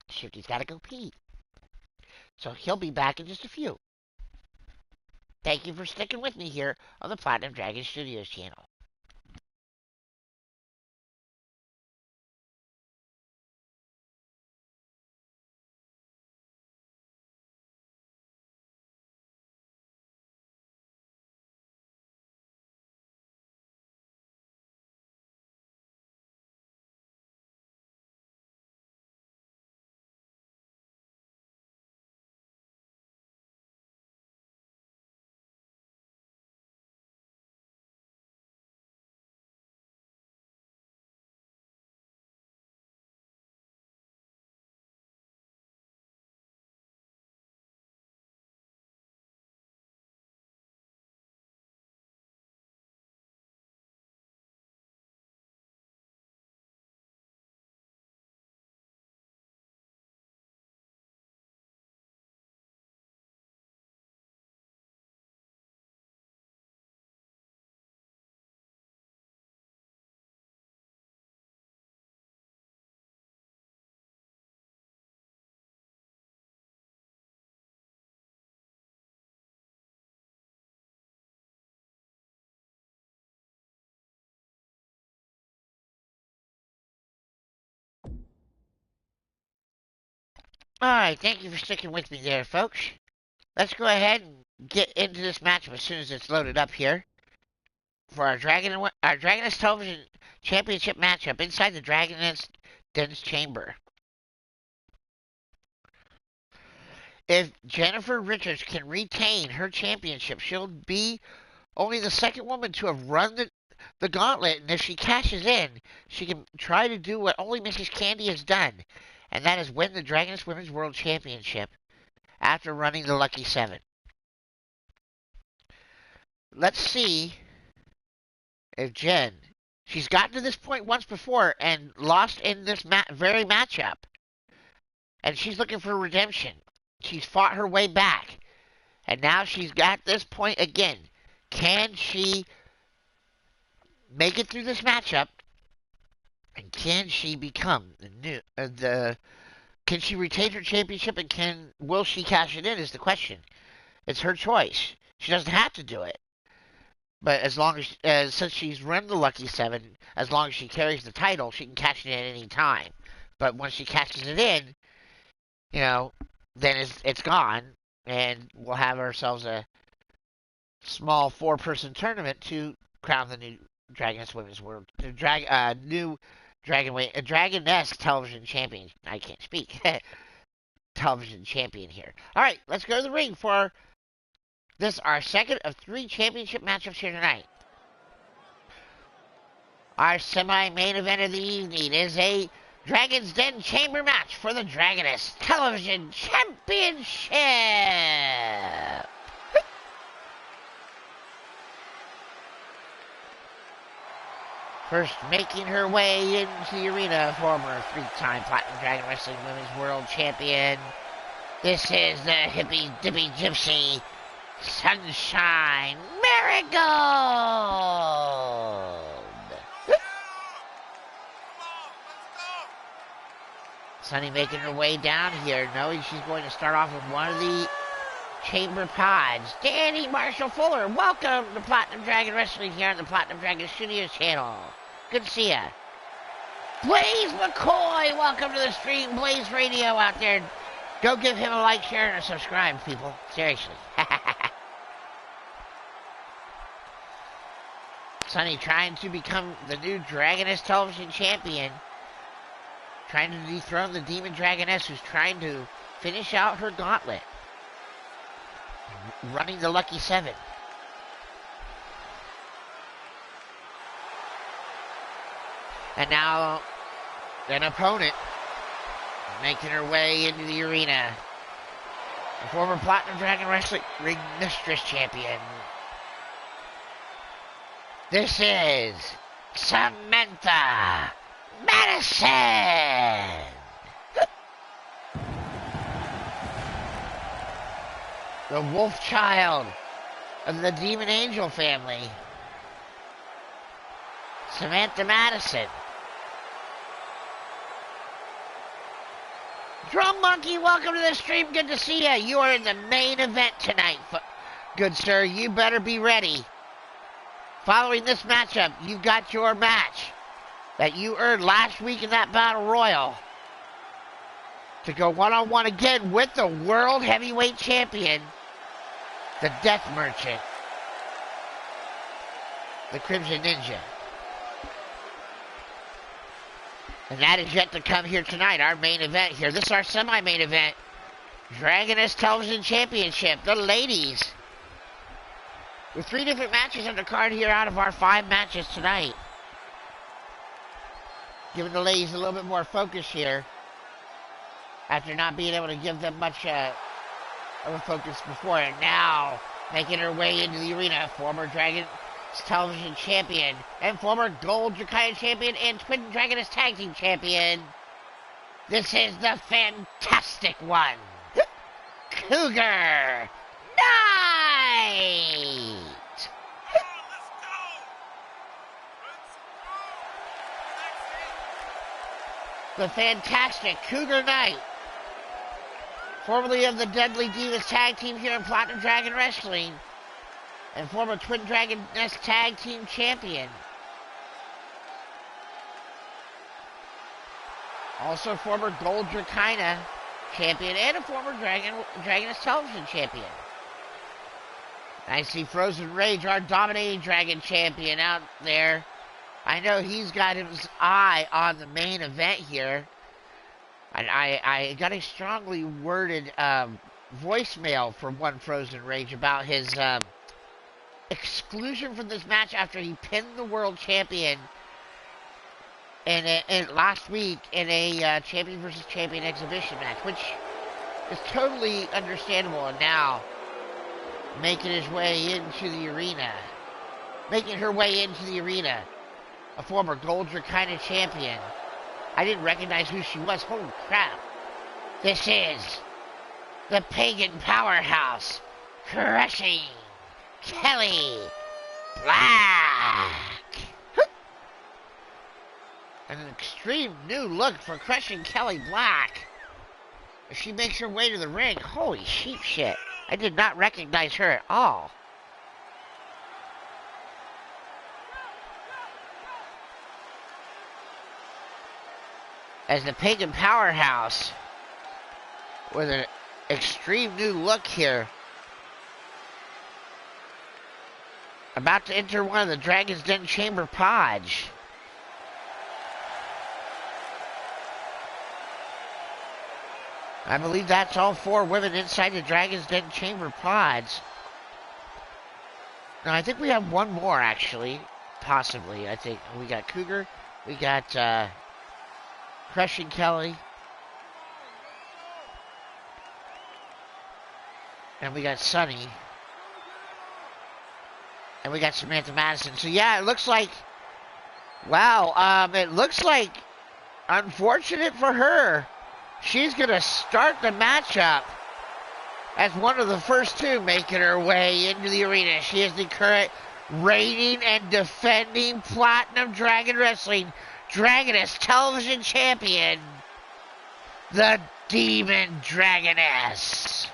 Shifty's got to go pee. So he'll be back in just a few. Thank you for sticking with me here on the Platinum Dragon Studios channel. Alright, thank you for sticking with me there, folks. Let's go ahead and get into this matchup as soon as it's loaded up here. For our Dragoness Television Championship matchup inside the Dragoness Den's chamber. If Jennifer Richards can retain her championship, she'll be only the second woman to have run the gauntlet, and if she cashes in, she can try to do what only Mrs. Candy has done, and that is win the Dragoness Women's World Championship after running the Lucky 7. Let's see if Jen, she's gotten to this point once before and lost in this very matchup, and she's looking for redemption. She's fought her way back, and now she's got this point again. Can she make it through this matchup? And can she become the Can she retain her championship and will she cash it in is the question. It's her choice. She doesn't have to do it. But as long as since she's run the Lucky Seven, as long as she carries the title, she can cash it in at any time. But once she cashes it in, you know, then it's gone, and we'll have ourselves a small 4-person tournament to crown the new Dragoness Women's World, new Dragoness Television Champion. I can't speak. Television Champion here. All right, let's go to the ring for this our second of 3 championship matchups here tonight. Our semi-main event of the evening is a Dragon's Den Chamber match for the Dragoness Television Championship. First, making her way into the arena, former 3-time Platinum Dragon Wrestling Women's World Champion. This is the hippy dippy gypsy Sunshine Marigold. Sunny making her way down here, knowing she's going to start off with one of the chamber pods. Danny Marshall Fuller, welcome to Platinum Dragon Wrestling here on the Platinum Dragon Studios channel. Good to see ya. Blaze McCoy, welcome to the stream. Blaze Radio out there. Go give him a like, share, and a subscribe, people. Seriously. Sunny trying to become the new Dragoness Television Champion. Trying to dethrone the Demon Dragoness who's trying to finish out her gauntlet. Running the Lucky Seven. And now, an opponent making her way into the arena. The former Platinum Dragon Wrestling Ring Mistress Champion. This is Samantha Madison. The wolf child of the Demon Angel family. Samantha Madison. Drum Monkey, welcome to the stream. Good to see you. You are in the main event tonight. Good sir, you better be ready. Following this matchup, you've got your match that you earned last week in that Battle Royal to go one-on-one again with the World Heavyweight Champion, the Death Merchant, the Crimson Ninja. And that is yet to come here tonight, our main event here. This is our semi-main event, Dragoness Television Championship, the ladies. With 3 different matches on the card here out of our 5 matches tonight. Giving the ladies a little bit more focus here, after not being able to give them much of a focus before. And now, making her way into the arena, former Dragon Television Champion and former Gold Drakion Champion and Twin Dragoness Tag Team Champion. This is the fantastic one, Cougar Knight. The fantastic Cougar Knight, formerly of the Deadly Divas Tag Team here in Platinum Dragon Wrestling, and former Twin Dragoness Tag Team Champion. Also former Gold Drakion Champion and a former Dragoness Television Champion. I see Frozen Rage, our dominating Dragon Champion out there. I know he's got his eye on the main event here. I got a strongly worded voicemail from one Frozen Rage about his exclusion from this match after he pinned the world champion in last week in a champion versus champion exhibition match, which is totally understandable. And now making his way into the arena, making her way into the arena, a former Gold Drakion champion. I didn't recognize who she was. Holy crap! This is the Pagan Powerhouse, Crushing Kelly Black. An extreme new look for Crushing Kelly Black. She makes her way to the ring. Holy sheep shit. I did not recognize her at all. As the Pagan Powerhouse, with an extreme new look here, about to enter one of the Dragon's Den Chamber pods. I believe that's all 4 women inside the Dragon's Den Chamber pods. No, I think we have one more, actually. Possibly, I think. We got Cougar. We got, Crushing Kelly. And we got Sunny. And we got Samantha Madison. So, yeah, it looks like... Wow, it looks like... Unfortunate for her. She's going to start the matchup as one of the first 2 making her way into the arena. She is the current reigning and defending Platinum Dragon Wrestling Dragoness Television Champion, the Demon Dragoness,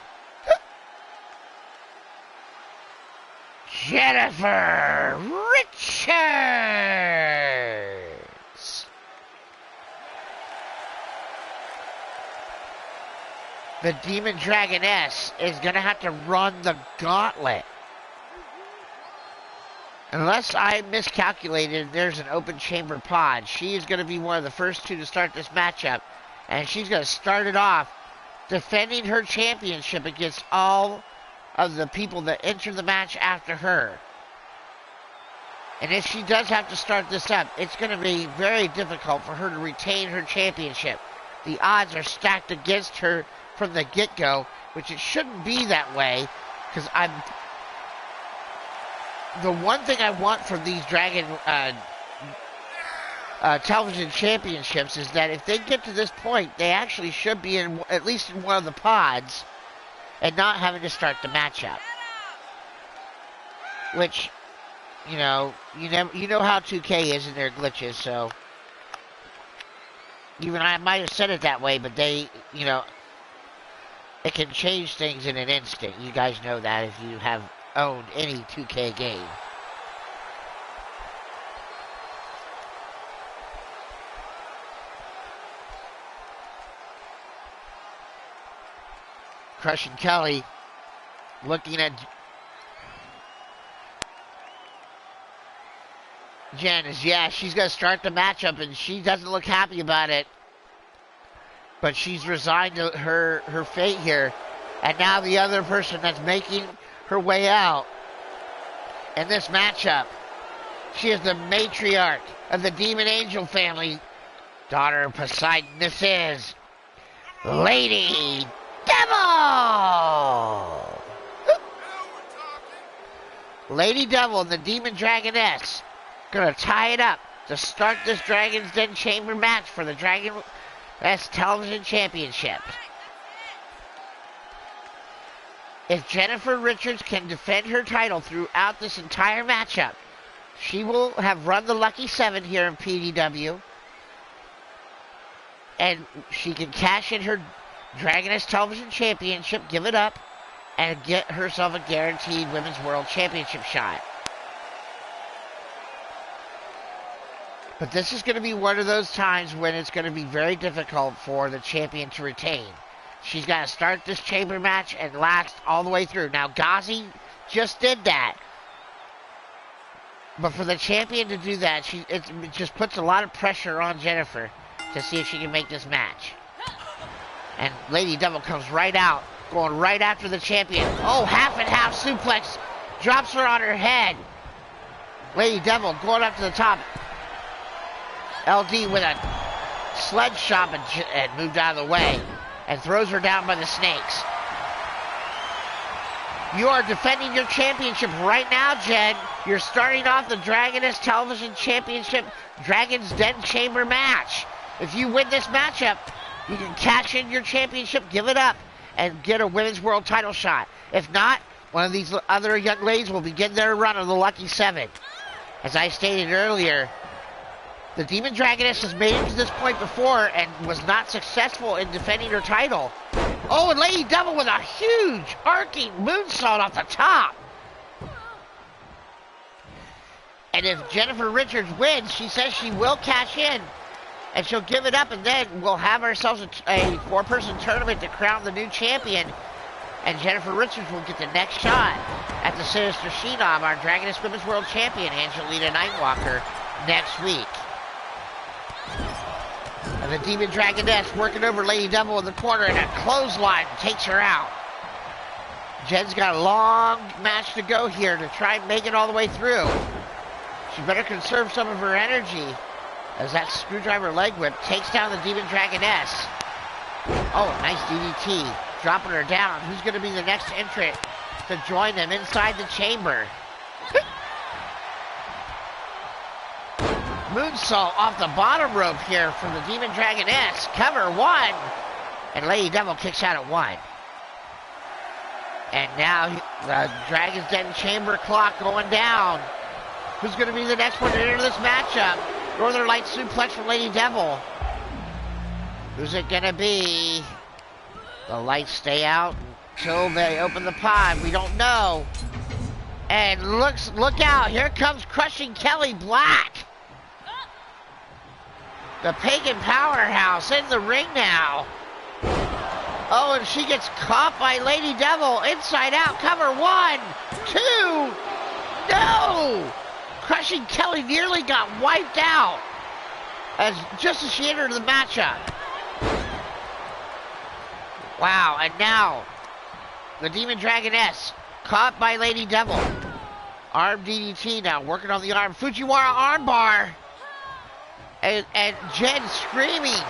Jennifer Richards. The Demon Dragoness is going to have to run the gauntlet. Unless I miscalculated, there's an open chamber pod. She is going to be one of the first 2 to start this matchup. And she's going to start it off defending her championship against all of the people that enter the match after her. And if she does have to start this up, it's going to be very difficult for her to retain her championship. The odds are stacked against her from the get-go, which it shouldn't be that way, because the one thing I want from these Dragon television championships is that if they get to this point, they actually should be in at least in one of the pods and not having to start the matchup. Which, you know how 2K is in their glitches, so even I might have said it that way, but they, it can change things in an instant. You guys know that if you have owned any 2K game. Crushing Kelly looking at Janice. Yeah, she's going to start the matchup, and she doesn't look happy about it. But she's resigned to her fate here. And now the other person that's making her way out in this matchup, she is the matriarch of the Demon Angel family, daughter of Poseidon. This is Lady Devil! Lady Devil and the Demon Dragoness gonna tie it up to start this Dragon's Den Chamber match for the Dragoness Television Championship. If Jennifer Richards can defend her title throughout this entire matchup, she will have run the Lucky 7 here in PDW, and she can cash in her Dragoness Television Championship, give it up, and get herself a guaranteed Women's World Championship shot. But this is going to be one of those times when it's going to be very difficult for the champion to retain. She's got to start this chamber match and last all the way through. Now, Ghazi just did that. But for the champion to do that, it just puts a lot of pressure on Jennifer to see if she can make this match. And Lady Devil comes right out, going right after the champion. Oh, half and half suplex. Drops her on her head. Lady Devil going up to the top. LD with a sled shot and moved out of the way. And throws her down by the snakes. You are defending your championship right now, Jen. You're starting off the Dragoness Television Championship Dragon's Den Chamber match. If you win this matchup, you can cash in your championship, give it up, and get a Women's World title shot. If not, one of these other young ladies will begin their run of the Lucky 7. As I stated earlier, the Demon Dragoness has made it to this point before and was not successful in defending her title. Oh, and Lady Devil with a huge arcing moonsault off the top. And if Jennifer Richards wins, she says she will cash in. And she'll give it up, and then we'll have ourselves a four-person tournament to crown the new champion. And Jennifer Richards will get the next shot at the Sinister Sheenom, our Dragoness Women's World Champion, Angelina Nightwalker, next week. And the Demon Dragoness working over Lady Devil in the corner, and a clothesline takes her out. Jen's got a long match to go here to try and make it all the way through. She better conserve some of her energy as that screwdriver leg whip takes down the Demon Dragoness. Oh, nice DDT. Dropping her down. Who's going to be the next entrant to join them inside the chamber? Moonsault off the bottom rope here from the Demon Dragoness. Cover one. And Lady Devil kicks out at one. And now the Dragon's Den chamber clock going down. Who's going to be the next one to enter this matchup? Northern Light suplex from Lady Devil. Who's it going to be? The lights stay out until they open the pod. We don't know. And look out. Here comes Crushing Kelly Black. The Pagan Powerhouse in the ring now. Oh, and she gets caught by Lady Devil. Inside out. Cover one, two. No! Crushing Kelly nearly got wiped out just as she entered the matchup. Wow, and now the Demon Dragoness caught by Lady Devil. Arm DDT now, working on the arm. Fujiwara armbar. And Jen screaming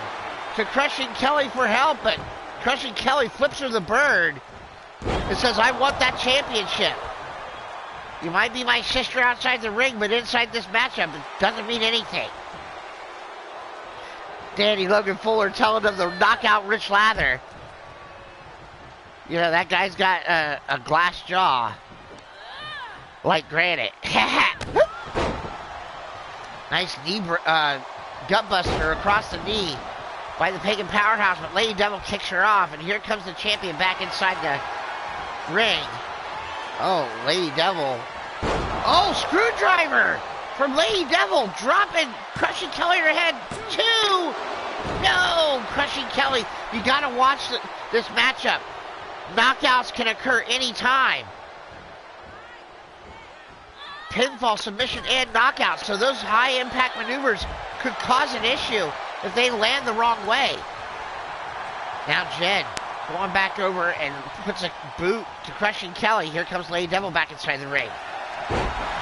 to Crushing Kelly for help, but Crushing Kelly flips her the bird and says, I want that championship. You might be my sister outside the ring, but inside this matchup, it doesn't mean anything. Danny Logan Fuller telling him to knock out Rich Lather. You know, that guy's got a glass jaw. Like granite. Nice knee, gut buster across the knee by the Pagan Powerhouse, but Lady Devil kicks her off, and here comes the champion back inside the ring. Oh, Lady Devil. Oh, screwdriver from Lady Devil, dropping Crushing Kelly in her head. Two. No, Crushing Kelly. You got to watch this matchup. Knockouts can occur anytime. Pinfall, submission, and knockout. So those high-impact maneuvers could cause an issue if they land the wrong way. Now Jen going back over and puts a boot to Crushing Kelly. Here comes Lady Devil back inside the ring.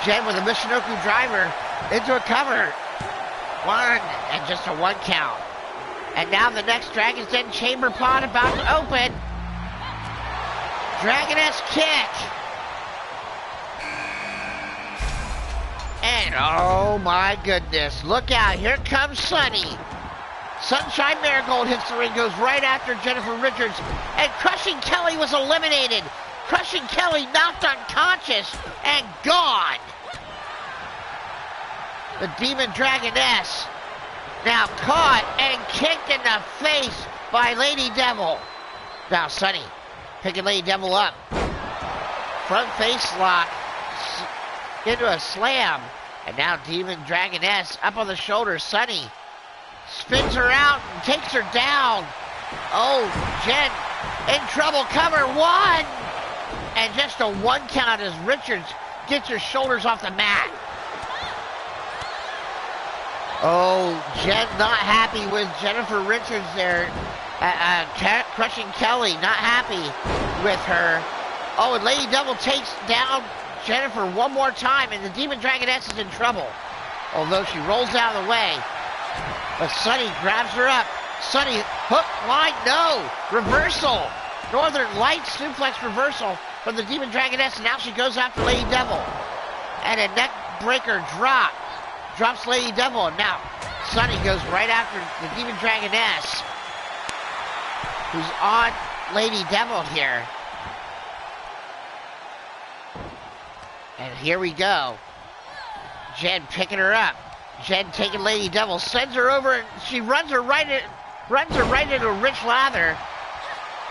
Jen with a Michinoku driver into a cover. One, and just a one count. And now the next Dragon's Den chamber pod about to open. Dragoness kick. And oh my goodness, look out, here comes Sunny. Sunshine Marigold hits the ring, goes right after Jennifer Richards, and Crushing Kelly was eliminated. Crushing Kelly knocked unconscious and gone. The Demon Dragoness now caught and kicked in the face by Lady Devil. Now Sunny picking Lady Devil up. Front face lock into a slam. And now Demon Dragoness up on the shoulders. Sunny spins her out and takes her down. Oh, Jen in trouble. Cover one. And just a one count as Richards gets her shoulders off the mat. Oh, Jen not happy with Jennifer Richards there. Crushing Kelly not happy with her. Oh, and Lady Devil takes down Jennifer one more time, and the Demon Dragoness is in trouble. Although she rolls out of the way. But Sunny grabs her up. Sunny, hook, line, no. Reversal. Northern Light suplex reversal from the Demon Dragoness, and now she goes after Lady Devil. And a neck breaker drop. Drops Lady Devil, and now Sunny goes right after the Demon Dragoness, who's on Lady Devil here. And here we go. Jen picking her up. Jen taking Lady Devil, sends her over, and she runs her right into Rich Lather.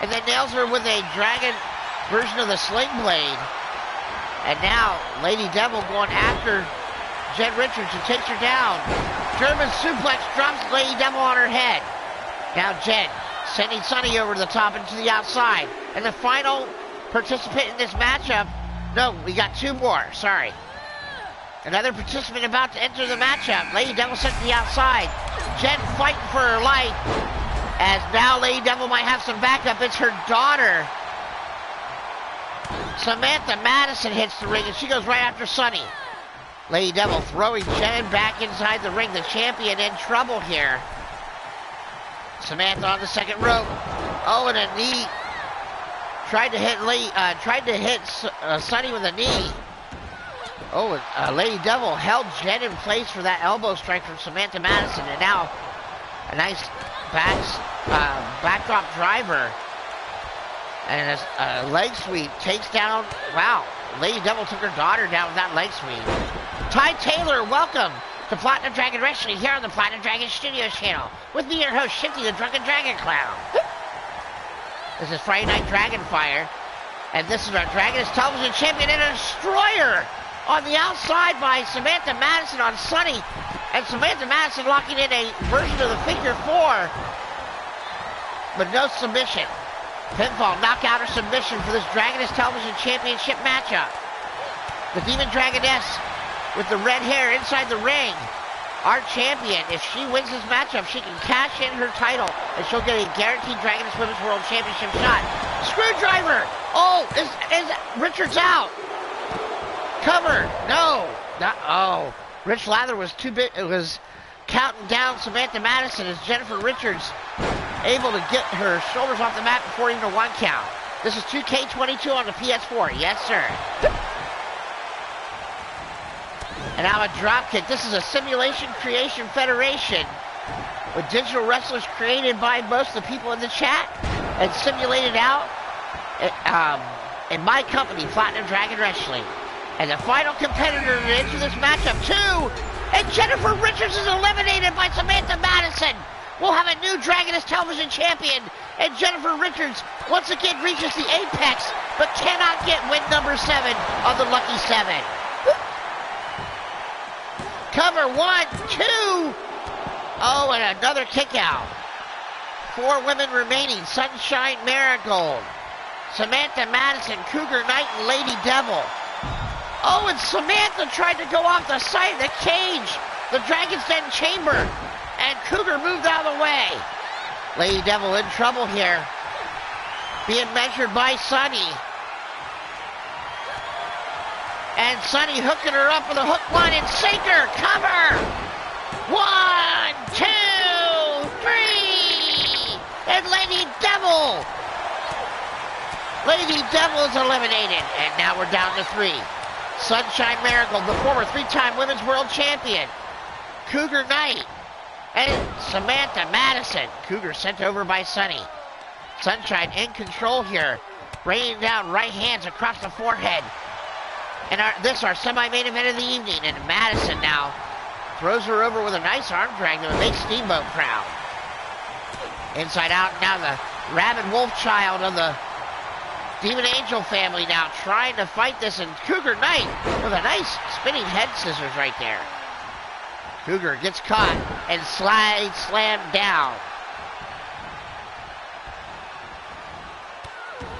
and then nails her with a dragon version of the sling blade. And now Lady Devil going after Jen Richards and takes her down. German suplex drops Lady Devil on her head. Now Jen sending Sunny over to the top and to the outside. And the final participant in this matchup, no, we got two more, sorry. Another participant about to enter the matchup. Lady Devil sent to the outside. Jen fighting for her life. As now Lady Devil might have some backup. It's her daughter. Samantha Madison hits the ring and she goes right after Sunny. Lady Devil throwing Jen back inside the ring. The champion in trouble here. Samantha on the second rope. Oh, and a knee. Tried to hit Sunny with a knee. Oh, Lady Devil held Jen in place for that elbow strike from Samantha Madison, and now a nice backdrop driver and a leg sweep takes down. Wow, Lady Devil took her daughter down with that leg sweep. Ty Taylor, welcome to Platinum Dragon Wrestling here on the Platinum Dragon Studios channel with me, your host, Shifty The Drunken DragonClown. This is Friday Night Dragonfire, and this is our Dragoness Television Champion and a Destroyer on the outside by Samantha Madison on Sunny, and Samantha Madison locking in a version of the figure four, but no submission. Pinfall, knockout, or submission for this Dragoness Television Championship matchup. The Demon Dragoness with the red hair inside the ring. Our champion, if she wins this matchup, she can cash in her title, and she'll get a guaranteed Dragoness Women's World Championship shot. Screwdriver! Oh, is Richards out? Cover! No! Oh, Rich Lather was too big. It was counting down Samantha Madison as Jennifer Richards able to get her shoulders off the mat before even a one count. This is 2K22 on the PS4. Yes, sir. And now a drop kick. This is a Simulation Creation Federation with digital wrestlers created by most of the people in the chat and simulated out in my company, Platinum Dragon Wrestling. And the final competitor to enter this matchup, too, and Jennifer Richards is eliminated by Samantha Madison. We'll have a new Dragoness Television champion, and Jennifer Richards once again reaches the apex, but cannot get win number 7 on the Lucky 7. Cover 1, 2. Oh, and another kick out. 4 women remaining. Sunshine Marigold, Samantha Madison, Cougar Knight, and Lady Devil. Oh, and Samantha tried to go off the side of the cage, the Dragon's Den chamber, and Cougar moved out of the way. Lady Devil in trouble here, being measured by Sunny. And Sunny hooking her up with a hook, line, and sinker. Cover! 1, 2, 3! And Lady Devil is eliminated. And now we're down to 3. Sunshine Marigold, the former 3-time Women's World Champion, Cougar Knight, and Samantha Madison. Cougar sent over by Sunny. Sunshine in control here, raining down right hands across the forehead. And our semi-main event of the evening, and Madison now throws her over with a nice arm drag that would make Steamboat proud. Inside out, now the rabid wolf child of the Demon Angel family now trying to fight this, and Cougar Knight with a nice spinning head scissors right there. Cougar gets caught and slammed down.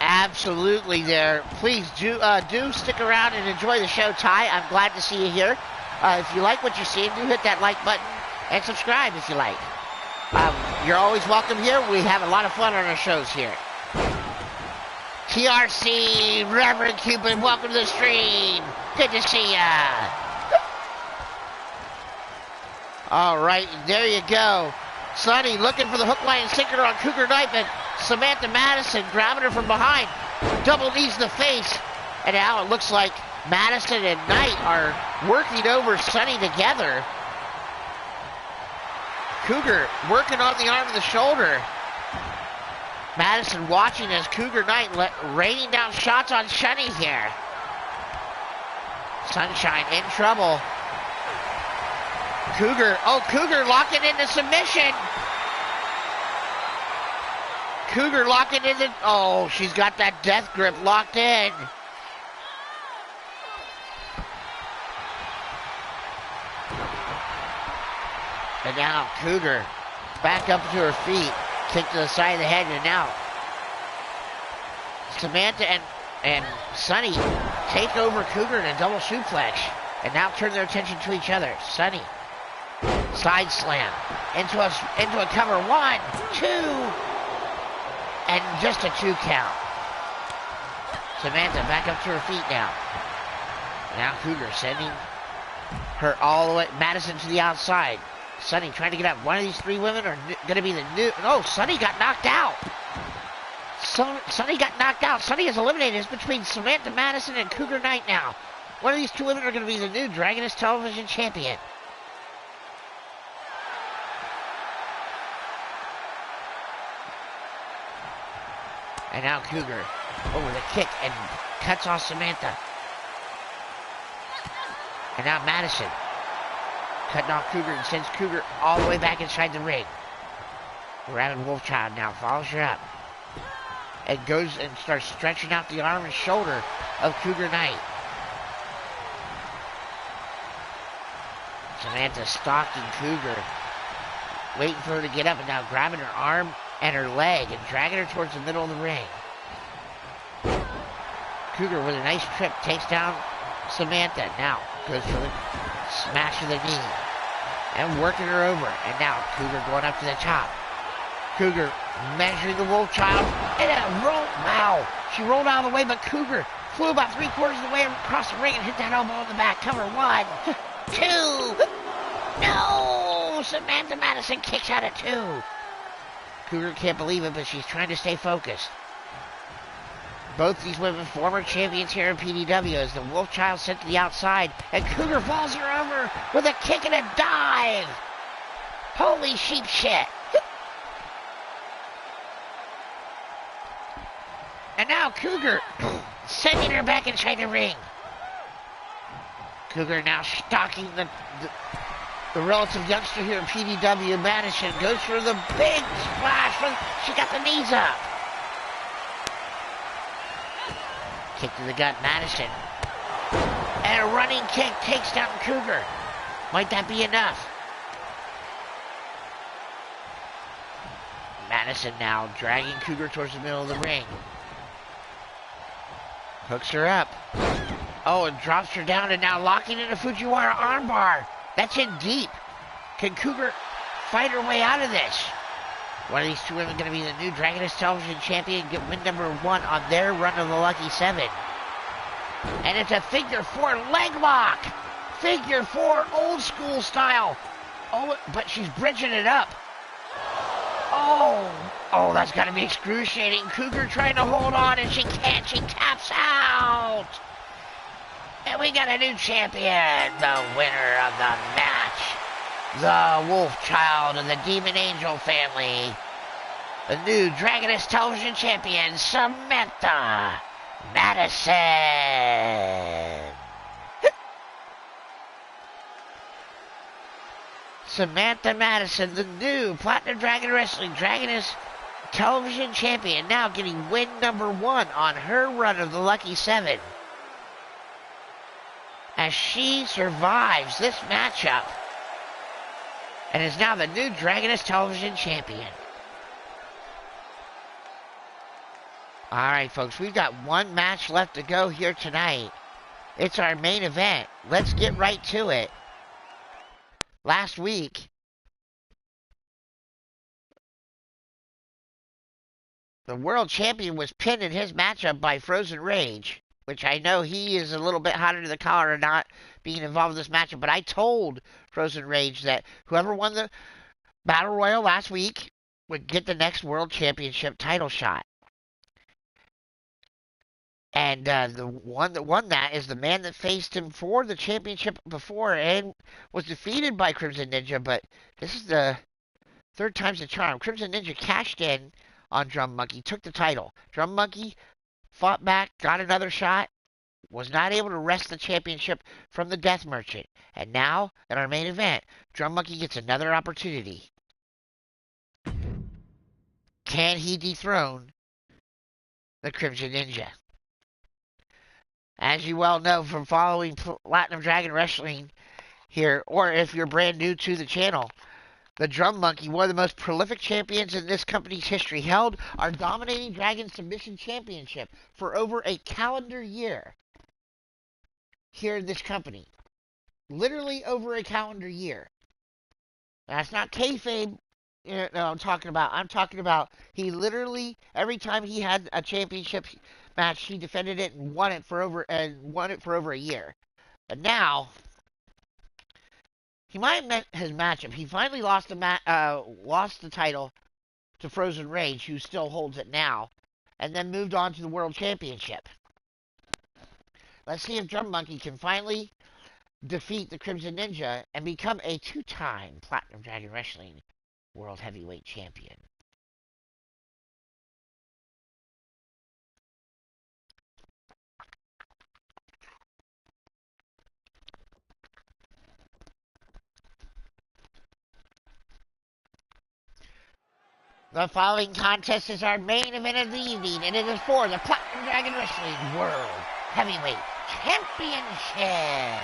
Absolutely there. Please do stick around and enjoy the show, Ty. I'm glad to see you here. If you like what you're seeing, do hit that like button and subscribe if you like. You're always welcome here. We have a lot of fun on our shows here. TRC, Reverend Cupid, welcome to the stream. Good to see ya. All right, there you go. Sunny looking for the hook, line, and sinker on Cougar Knight, but Samantha Madison grabbing her from behind. Double knees in the face. And now it looks like Madison and Knight are working over Sunny together. Cougar working on the arm and the shoulder. Madison watching as Cougar Knight raining down shots on Sunny here. Sunshine in trouble. Cougar locking into submission. Cougar locking in the... Oh, she's got that death grip locked in. And now Cougar back up to her feet. Kick to the side of the head, and now Samantha and Sunny take over Cougar in a double suplex. And now turn their attention to each other. Sunny, side slam into a cover. 1, 2, and just a 2 count. Samantha back up to her feet now. Now Cougar sending her all the way, Madison to the outside. Sunny trying to get up. One of these 3 women are going to be the new... No, Sunny got knocked out. Sunny got knocked out. Sunny is eliminated. It's between Samantha Madison and Cougar Knight now. One of these 2 women are going to be the new Dragoness Television Champion. And now Cougar over the kick and cuts off Samantha. And now Madison cutting off Cougar and sends Cougar all the way back inside the ring. Rabbit Wolfchild now follows her up and goes and starts stretching out the arm and shoulder of Cougar Knight. Samantha stalking Cougar, waiting for her to get up, and now grabbing her arm and her leg and dragging her towards the middle of the ring. Cougar with a nice trip takes down Samantha. Now goes for the smash of the knee and working her over. And now Cougar going up to the top. Cougar measuring the Wolfchild and a roll. Wow, she rolled out of the way, but Cougar flew about 3/4 of the way across the ring and hit that elbow in the back. Cover 1, 2. No! Samantha Madison kicks out at 2. Cougar can't believe it, but she's trying to stay focused. Both these women former champions here in PDW as the Wolfchild sent to the outside, and Cougar falls her over with a kick and a dive. Holy sheep shit. And now Cougar sending her back inside the ring. Cougar now stalking the relative youngster here in PDW. Madison goes for the big splash. She got the knees up. Kick to the gut, Madison. And a running kick takes down Cougar. Might that be enough? Madison now dragging Cougar towards the middle of the ring. Hooks her up. Oh, and drops her down, and now locking in a Fujiwara armbar. That's in deep. Can Cougar fight her way out of this? One of these 2 women going to be the new Dragoness Television Champion, get win number 1 on their run of the Lucky 7. And it's a figure 4 leg lock. Figure 4 old school style. Oh, but she's bridging it up. Oh, that's got to be excruciating. Cougar trying to hold on, and she can't. She taps out. And we got a new champion, the winner of the match. The Wolfchild of the Demon Angel family. The new Dragoness Television Champion, Samantha Madison. Samantha Madison, the new Platinum Dragon Wrestling Dragoness Television Champion, now getting win number 1 on her run of the Lucky 7. As she survives this matchup and is now the new Dragoness Television Champion. Alright, folks, we've got 1 match left to go here tonight. It's our main event. Let's get right to it. Last week, the world champion was pinned in his matchup by Frozen Rage, which I know he is a little bit hot under the collar and not being involved in this matchup, but I told Frozen Rage that whoever won the Battle Royal last week would get the next World Championship title shot. And the one that won that is the man that faced him for the championship before and was defeated by Crimson Ninja, but this is the 3rd time's the charm. Crimson Ninja cashed in on Drum Monkey, took the title. Drum Monkey fought back, got another shot, was not able to wrest the championship from the Death Merchant. And now, in our main event, Drum Monkey gets another opportunity. Can he dethrone the Crimson Ninja? As you well know from following Platinum Dragon Wrestling here, or if you're brand new to the channel, the Drum Monkey, one of the most prolific champions in this company's history, held our Dominating Dragon Submission Championship for over a calendar year here in this company. Literally over a calendar year. That's not kayfabe. No, I'm talking about he literally, every time he had a championship match, he defended it and won it for over a year. But now he might have met his matchup. He finally lost the title to Frozen Rage, who still holds it now, and then moved on to the World Championship. Let's see if Drum Monkey can finally defeat the Crimson Ninja and become a two-time Platinum Dragon Wrestling World Heavyweight Champion. The following contest is our main event of the evening, and it is for the Platinum Dragon Wrestling World Heavyweight Championship.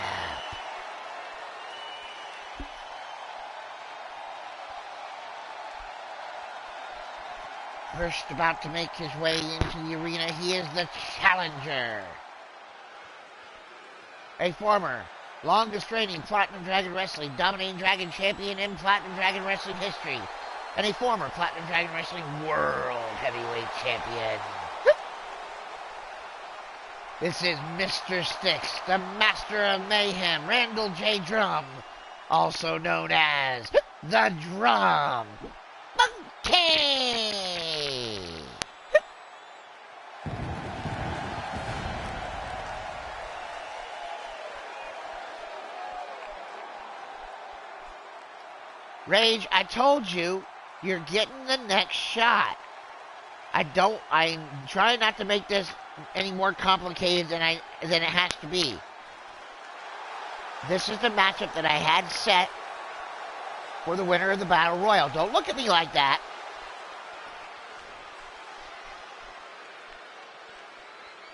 First about to make his way into the arena, he is the challenger. A former longest-reigning Platinum Dragon Wrestling Dominating Dragon Champion in Platinum Dragon Wrestling history, and a former Platinum Dragon Wrestling World Heavyweight Champion. This is Mr. Sticks, the Master of Mayhem, Randall J. Drum, also known as the Drum Monkey. Rage, I told you, you're getting the next shot. I'm trying not to make this any more complicated than it has to be. This is the matchup that I had set for the winner of the Battle Royal. Don't look at me like that.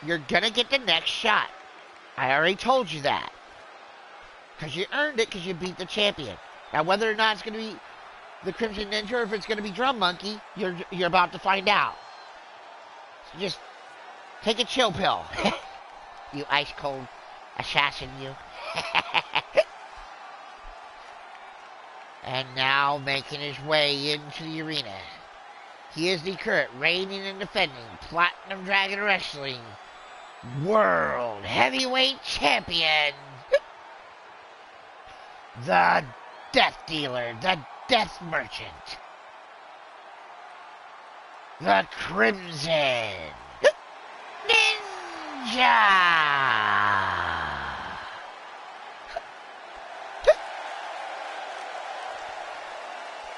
You're gonna get the next shot. I already told you that. Because you earned it because you beat the champion. Now, whether or not it's going to be the Crimson Ninja or if it's going to be Drum Monkey, you're about to find out. So just take a chill pill. You ice-cold assassin, you. And now making his way into the arena, he is the current reigning and defending Platinum Dragon Wrestling World Heavyweight Champion, the Death Dealer, the Death Merchant, the Crimson Ninja.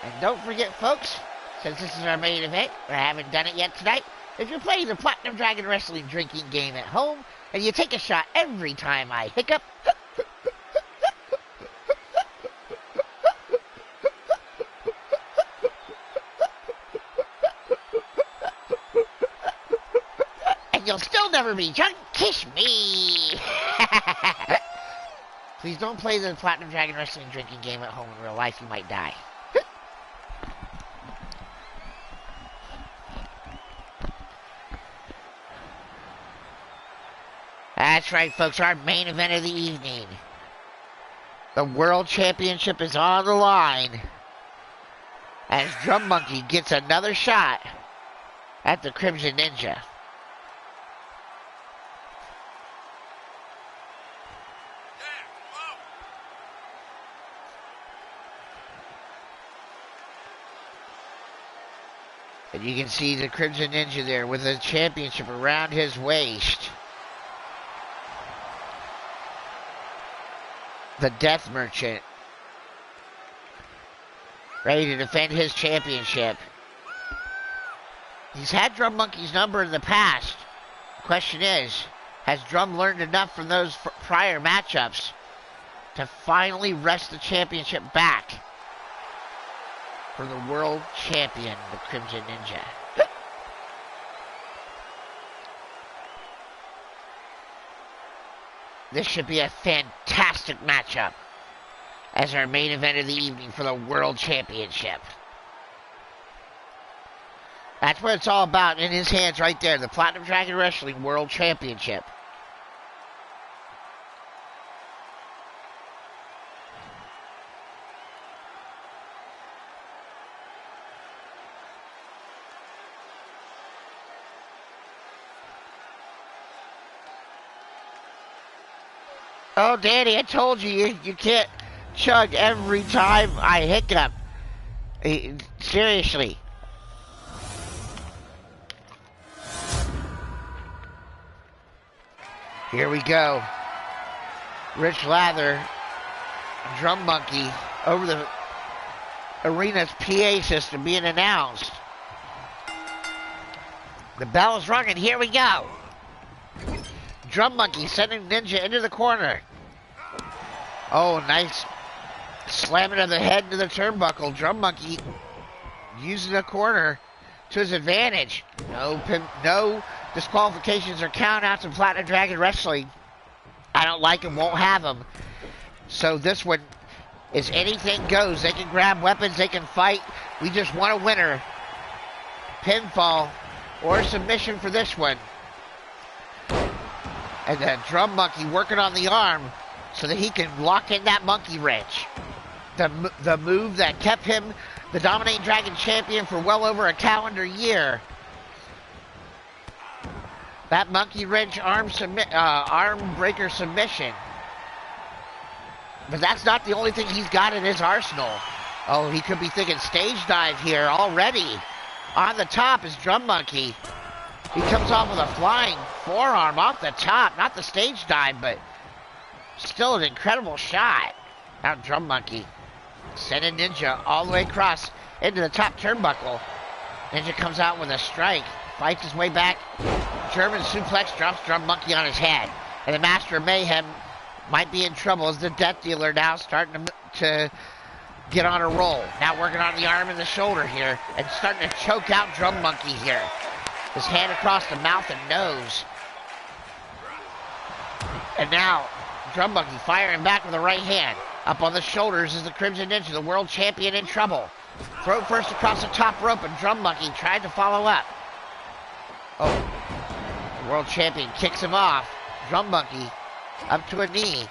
And don't forget, folks, since this is our main event, or I haven't done it yet tonight, if you're playing the Platinum Dragon Wrestling drinking game at home, and you take a shot every time I hiccup, you'll still never be drunk. Kiss me. Please don't play the Platinum Dragon Wrestling drinking game at home in real life. You might die. That's right, folks. Our main event of the evening. The World Championship is on the line as Drum Monkey gets another shot at the Crimson Ninja. And you can see the Crimson Ninja there with the championship around his waist. The Death Merchant, ready to defend his championship. He's had Drum Monkey's number in the past. The question is, has Drum learned enough from those prior matchups to finally wrest the championship back for the world champion, the Crimson Ninja? This should be a fantastic matchup as our main event of the evening for the World Championship. That's what it's all about in his hands right there, the Platinum Dragon Wrestling World Championship. Oh, Danny, I told you, you can't chug every time I hiccup. Seriously. Here we go. Rich Lather, Drum Monkey, over the arena's PA system being announced. The bell is rung, and here we go. Drum Monkey sending Ninja into the corner. Oh, nice slamming of the head into the turnbuckle. Drum Monkey using the corner to his advantage. No disqualifications or countouts in Platinum Dragon Wrestling. I don't like them, won't have them. So this one is anything goes. They can grab weapons, they can fight. We just want a winner. Pinfall or submission for this one. And then Drum Monkey working on the arm so that he can lock in that monkey wrench. The move that kept him the Dominating Dragon champion for well over a calendar year. That monkey wrench arm breaker submission. But that's not the only thing he's got in his arsenal. Oh, he could be thinking stage dive here already. On the top is Drum Monkey. He comes off with a flying forearm off the top. Not the stage dive, but still an incredible shot. Now Drum Monkey sending Ninja all the way across into the top turnbuckle. Ninja comes out with a strike. Fights his way back. German suplex, drops Drum Monkey on his head. And the Master of Mayhem might be in trouble as the Death Dealer now starting to get on a roll. Now working on the arm and the shoulder here. And starting to choke out Drum Monkey here. His hand across the mouth and nose. And now, Drum Monkey firing back with the right hand. Up on the shoulders is the Crimson Ninja, the world champion, in trouble. Throat first across the top rope, and Drum Monkey tried to follow up. Oh, the world champion kicks him off. Drum Monkey up to a knee.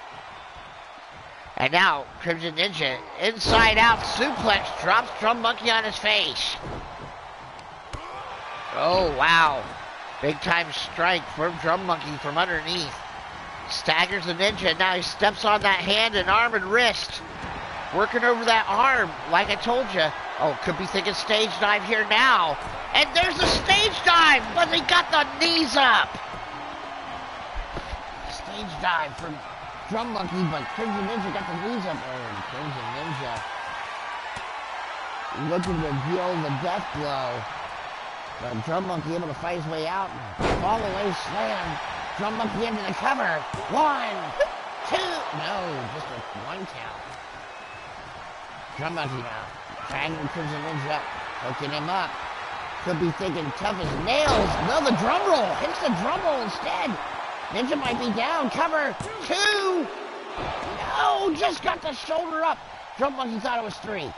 And now, Crimson Ninja, inside out suplex, drops Drum Monkey on his face. Oh, wow. Big time strike from Drum Monkey from underneath. Staggers the Ninja, and now he steps on that hand and arm and wrist. Working over that arm, like I told you. Oh, could be thinking stage dive here now. And there's a stage dive, but they got the knees up. Stage dive from Drum Monkey, but Crimson Ninja got the knees up. Oh, Crimson Ninja looking to deal the death blow. But Drum Monkey able to fight his way out. Fall away slam. Drum Monkey into the cover. 1, 2. No, just a 1 count. Drum Monkey now. Dragging Crimson Ninja up. Hooking him up. Could be thinking tough as nails. No, the drum roll. Hits the drum roll instead. Ninja might be down. Cover. 2. No, just got the shoulder up. Drum Monkey thought it was 3.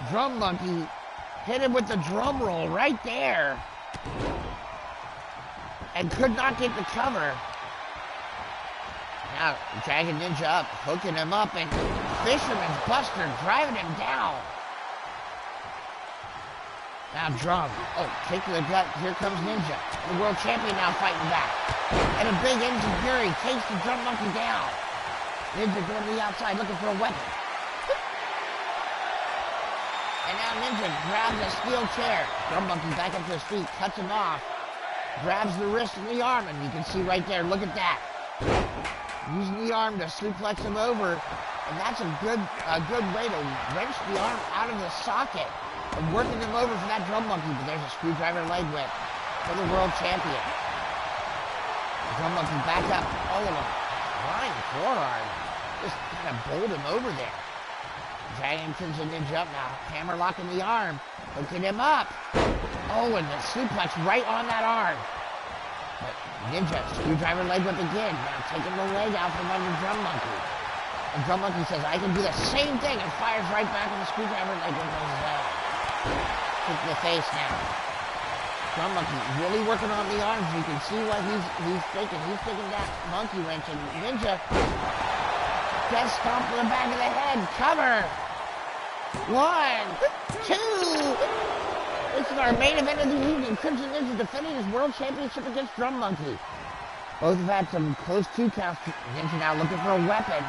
Drum Monkey hit him with the drum roll right there. And could not get the cover. Now, Dragon Ninja up, hooking him up, and Fisherman's Buster driving him down. Now Drum. Oh, kick to the gut. Here comes Ninja. The world champion now fighting back. And a big engine fury takes the Drum Monkey down. Ninja going to the outside looking for a weapon. And now Ninja grabs a steel chair. Drum Monkey back up to his feet, cuts him off. Grabs the wrist and the arm, and you can see right there, look at that. Using the arm to suplex him over, and that's a good way to wrench the arm out of the socket and working him over for that Drum Monkey, but there's a screwdriver leg whip for the world champion. Drum Monkey back up, oh, and a flying forearm. Just kind of bowled him over there. Dragging Crimson Ninja up now, hammer locking the arm, hooking him up. Oh, and the suplex right on that arm. But Ninja, screwdriver leg whip again. Now taking the leg out from under Drum Monkey. And Drum Monkey says, I can do the same thing, and fires right back with the screwdriver leg whip as well. Kick in the face now. Drum Monkey really working on the arms. You can see what he's thinking. He's thinking that monkey wrench, and Ninja gets stomped to the back of the head. Cover. 1, 2. This is our main event of the evening. Crimson Ninja defending his world championship against Drum Monkey. Both have had some close 2 counts. Ninja now looking for a weapon.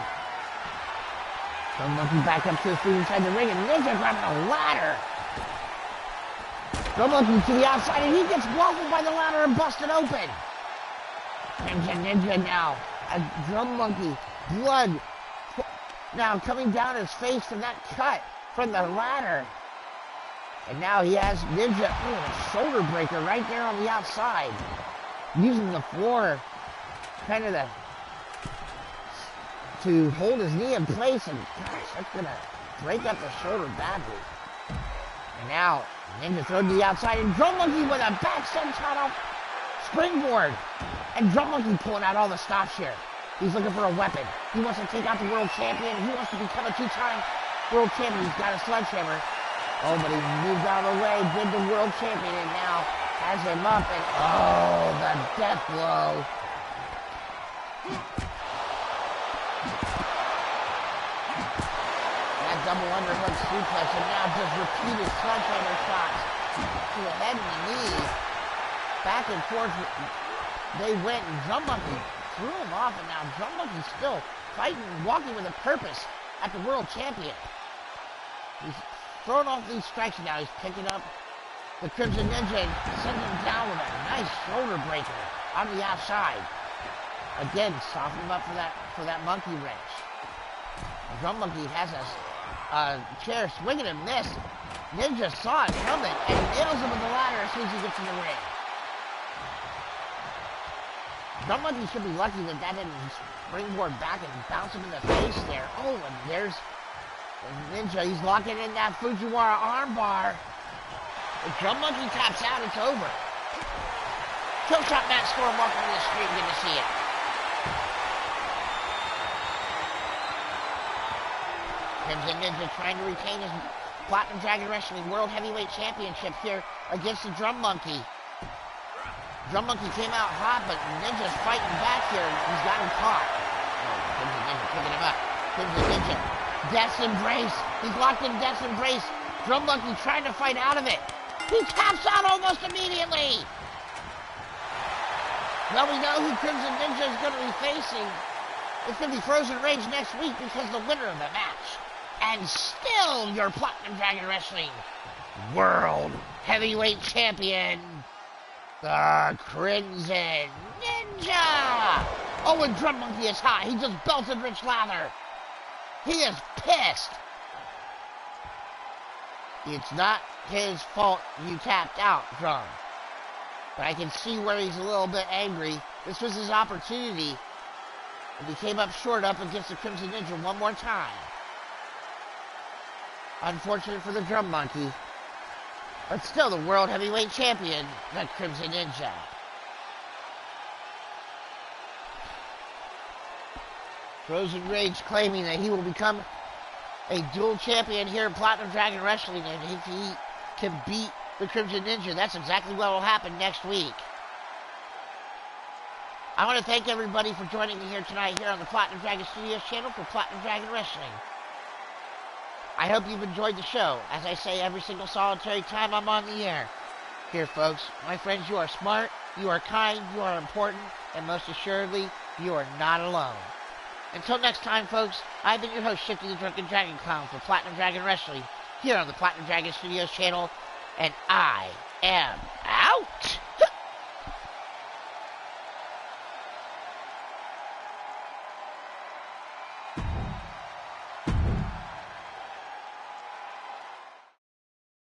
Drum Monkey back up to his feet inside the ring, and Ninja grabbing a ladder. Drum Monkey to the outside, and he gets waffled by the ladder and busted open. Crimson Ninja now. A Drum Monkey. Blood now coming down his face from that cut from the ladder. And now he has Ninja, a shoulder breaker right there on the outside. Using the floor kind of to hold his knee in place. And gosh, that's going to break up the shoulder badly. And now Ninja thrown to the outside, and Drum Monkey with a back senton springboard. And Drum Monkey pulling out all the stops here. He's looking for a weapon. He wants to take out the world champion. He wants to become a 2-time world champion. He's got a sledgehammer. Oh, but he moved out of the way, did the world champion, and now has him up, and oh, the death blow. That double underhook suplex, and now just repeated sledgehammer shots to the head and the knee. Back and forth they went, and Drum Monkey threw him off, and now Drum Monkey's still fighting and walking with a purpose at the world champion. He's throwing off these strikes, and now he's picking up the Crimson Ninja and sending him down with a nice shoulder breaker on the outside. Again, softening him up for that monkey wrench. Drum Monkey has a chair swinging and miss. Ninja saw it coming and nails him with the ladder as soon as he gets in the ring. Drum Monkey should be lucky that didn't springboard back and bounce him in the face there. Oh, and there's Ninja. He's locking in that Fujiwara armbar. If Drum Monkey taps out, it's over. Killshot Matt Storm walking in the street. Good to see it. Crimson Ninja trying to retain his Platinum Dragon Wrestling World Heavyweight Championship here against the Drum Monkey. Drum Monkey came out hot, but Ninja's fighting back here. He's got him caught. Oh, Crimson Ninja picking him up. Crimson Ninja. Death's Embrace. He's locked in Death's Embrace. Drum Monkey trying to fight out of it. He taps out almost immediately. Well, we know who Crimson Ninja is going to be facing. It's going to be Frozen Rage next week because the winner of the match, and still your Platinum Dragon Wrestling World Heavyweight Champion, the Crimson Ninja. Oh, and Drum Monkey is hot. He just belted Rich Lather. He is pissed. It's not his fault you tapped out, Drum. But I can see where he's a little bit angry. This was his opportunity. And he came up short up against the Crimson Ninja one more time. Unfortunate for the Drum Monkey. But still the World Heavyweight Champion, the Crimson Ninja. Frozen Rage claiming that he will become a dual champion here in Platinum Dragon Wrestling, and if he can beat the Crimson Ninja, that's exactly what will happen next week. I want to thank everybody for joining me here tonight here on the Platinum Dragon Studios channel for Platinum Dragon Wrestling. I hope you've enjoyed the show, as I say every single solitary time I'm on the air. Here, folks, my friends, you are smart, you are kind, you are important, and most assuredly, you are not alone. Until next time, folks, I've been your host, Shifty The Drunken DragonClown for Platinum Dragon Wrestling, here on the Platinum Dragon Studios channel, and I am